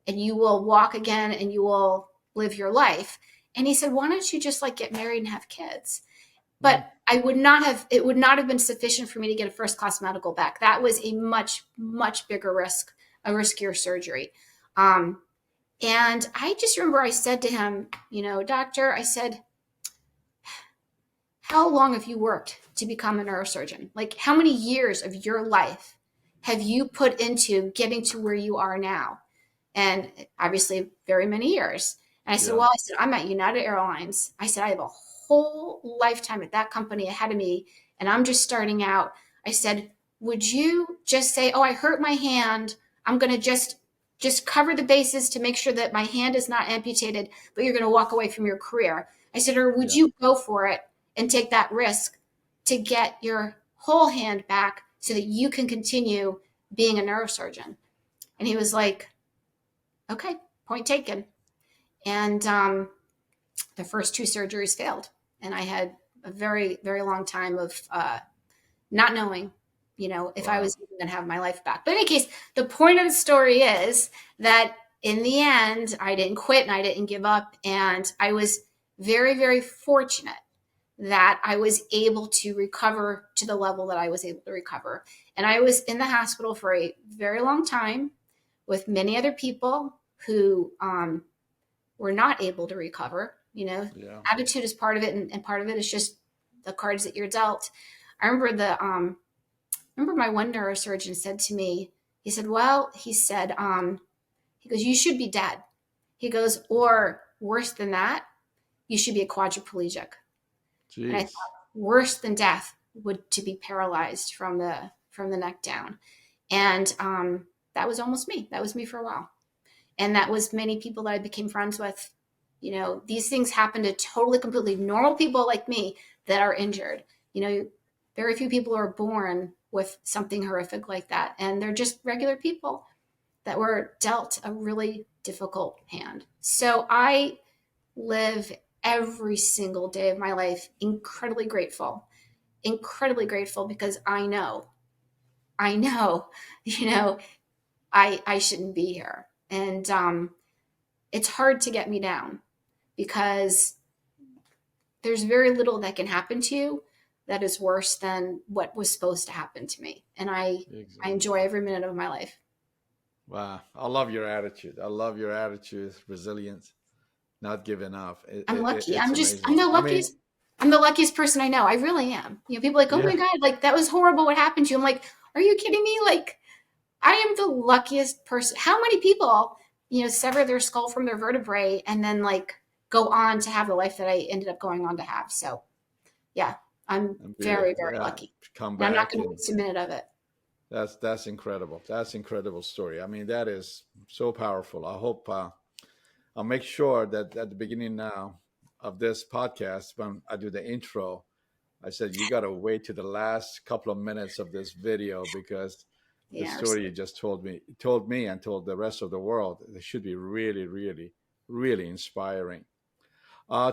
and you will walk again and you will live your life. And he said, why don't you just like get married and have kids? But it would not have been sufficient for me to get a first class medical back. That was a much, much bigger risk, a riskier surgery. And I just remember I said to him, doctor, I said, how long have you worked to become a neurosurgeon? Like, how many years of your life have you put into getting to where you are now? And obviously, very many years. And I said, Yeah. well, I'm at United Airlines. I said, I have a whole lifetime at that company ahead of me, and I'm just starting out. I said, would you just say, oh, I hurt my hand. I'm going to just cover the bases to make sure that my hand is not amputated, but you're going to walk away from your career. I said, or would Yeah. you go for it and take that risk to get your whole hand back so that you can continue being a neurosurgeon? And he was like, okay, point taken. And the first two surgeries failed. And I had a very, very long time of not knowing, if I Wow. was even going to have my life back. But in any case, the point of the story is that in the end, I didn't quit and I didn't give up. And I was very, very fortunate that I was able to recover to the level that I was able to recover. And I was in the hospital for a very long time with many other people who were not able to recover. Yeah. Attitude is part of it, and part of it is just the cards that you're dealt. I remember my one neurosurgeon said to me, he said, well, he goes, you should be dead. He goes, or worse than that, you should be a quadriplegic. And I thought, Jeez. worse than death would to be paralyzed from the neck down. And that was almost me. That was me for a while. And that was many people that I became friends with. These things happen to totally, completely normal people like me that are injured. Very few people are born with something horrific like that. And they're just regular people that were dealt a really difficult hand. So I live every single day of my life incredibly grateful because I know, I shouldn't be here. And it's hard to get me down because there's very little that can happen to you that is worse than what was supposed to happen to me. And I Exactly. enjoy every minute of my life. Wow. I love your attitude. I love your attitude, resilience, not giving up. I'm lucky. It's I'm amazing. the I mean, luckiest. I'm the luckiest person I know. I really am. People are like, oh yeah. my God, like that was horrible. What happened to you? I'm like, are you kidding me? Like, I am the luckiest person. How many people, sever their skull from their vertebrae and then like go on to have the life that I ended up going on to have? So yeah, I'm And very, very yeah, lucky. come And I'm not back going to and waste a minute of it. that's incredible. That's incredible story. I mean, that is so powerful. I hope I'll make sure that at the beginning now of this podcast, when I do the intro, I said you got to wait to the last couple of minutes of this video because the Yeah. story you just told me, and told the rest of the world, it should be really, really, really inspiring.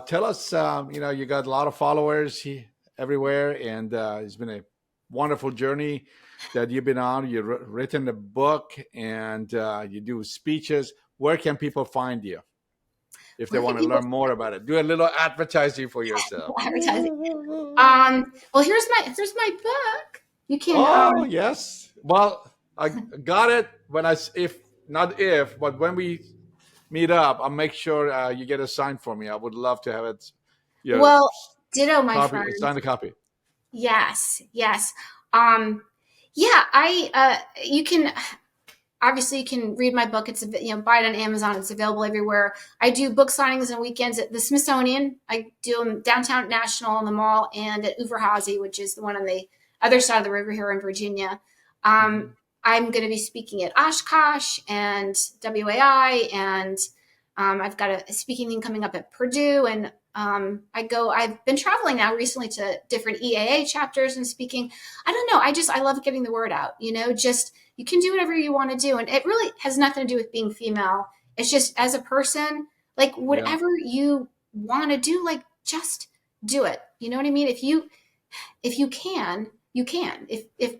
Tell us, you got a lot of followers everywhere, and it's been a wonderful journey that you've been on. You've written a book, and you do speeches. Where can people find you if they Where can want to people learn more about it? Do a little advertising for yourself. advertising? Well, here's my book. You can Oh yes. Well, I got it when if not if, but when we meet up, I'll make sure you get a sign for me. I would love to have it. Your well, ditto, my copy, friend. sign the copy. Yes, yes. Um, yeah, you can obviously you can read my book. It's buy it on Amazon. It's available everywhere. I do book signings and weekends at the Smithsonian. I do them downtown National in the mall and at Uverhazy, which is the one on the other side of the river here in Virginia. Hmm. I'm going to be speaking at Oshkosh and WAI, and I've got a speaking thing coming up at Purdue, and I've been traveling now recently to different EAA chapters and speaking. I don't know. I love getting the word out, just you can do whatever you want to do. And it really has nothing to do with being female. It's just as a person, like Yeah. whatever you want to do, like just do it. You know what I mean? If you can, you can. If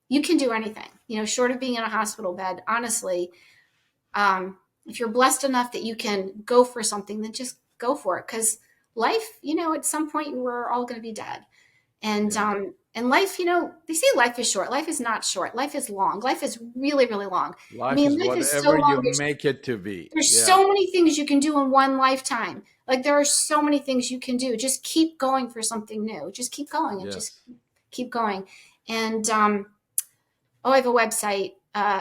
you can do anything, you know, short of being in a hospital bed, honestly, if you're blessed enough that you can go for something, then just go for it. Because life, you know, at some point we're all going to be dead. And Yeah. and life, you know, they say life is short. Life is not short. Life is long. Life is really, really long. I Life mean, is life is so whatever you long. make it to be. There's Yeah. so many things you can do in one lifetime. Like there are so many things you can do. Just keep going for something new. Just keep going and just Yes. keep going. And oh, I have a website.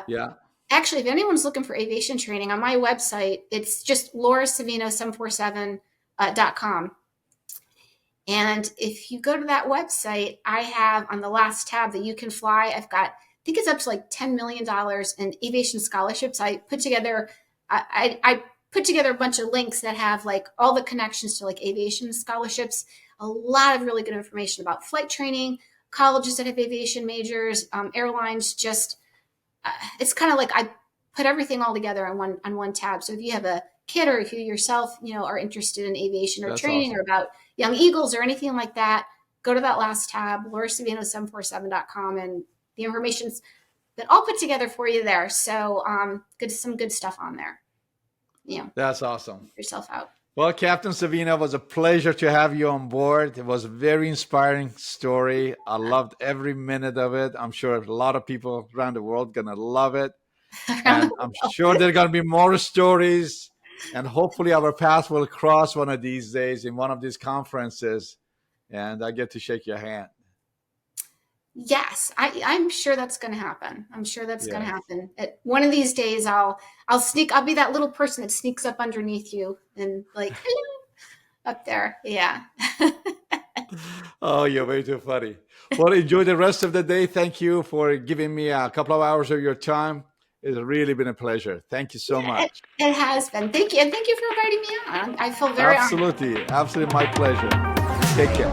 Yeah. Actually, if anyone's looking for aviation training on my website, it's just laurasavino747.com. And if you go to that website, I have on the last tab that you can fly. I've got, I think it's up to like $10 million in aviation scholarships. I put together a bunch of links that have like all the connections to like aviation scholarships, a lot of really good information about flight training, colleges that have aviation majors, airlines. Just it's kind of like I put everything all together on one tab. So if you have a kid or if you yourself, you know, are interested in aviation or That's training or awesome. about young eagles or anything like that, go to that last tab, laurasavino747.com, and the information's been all put together for you there. So some good stuff on there. You know, That's awesome. yourself out. Well, Captain Savino, it was a pleasure to have you on board. It was a very inspiring story. I loved every minute of it. I'm sure a lot of people around the world gonna love it. Around And the I'm world. sure there are gonna be more stories. And hopefully our paths will cross one of these days in one of these conferences. And I get to shake your hand. Yes, I'm sure that's going to happen. I'm sure that's going to Yes. happen. At one of these days, I'll be that little person that sneaks up underneath you and like, hello, up there. Yeah. Oh, you're way too funny. Well, enjoy the rest of the day. Thank you for giving me a couple of hours of your time. It's really been a pleasure. Thank you so Yeah, much. it has been. Thank you. And thank you for inviting me on. I feel very honored. Absolutely. Absolutely my pleasure. Take care.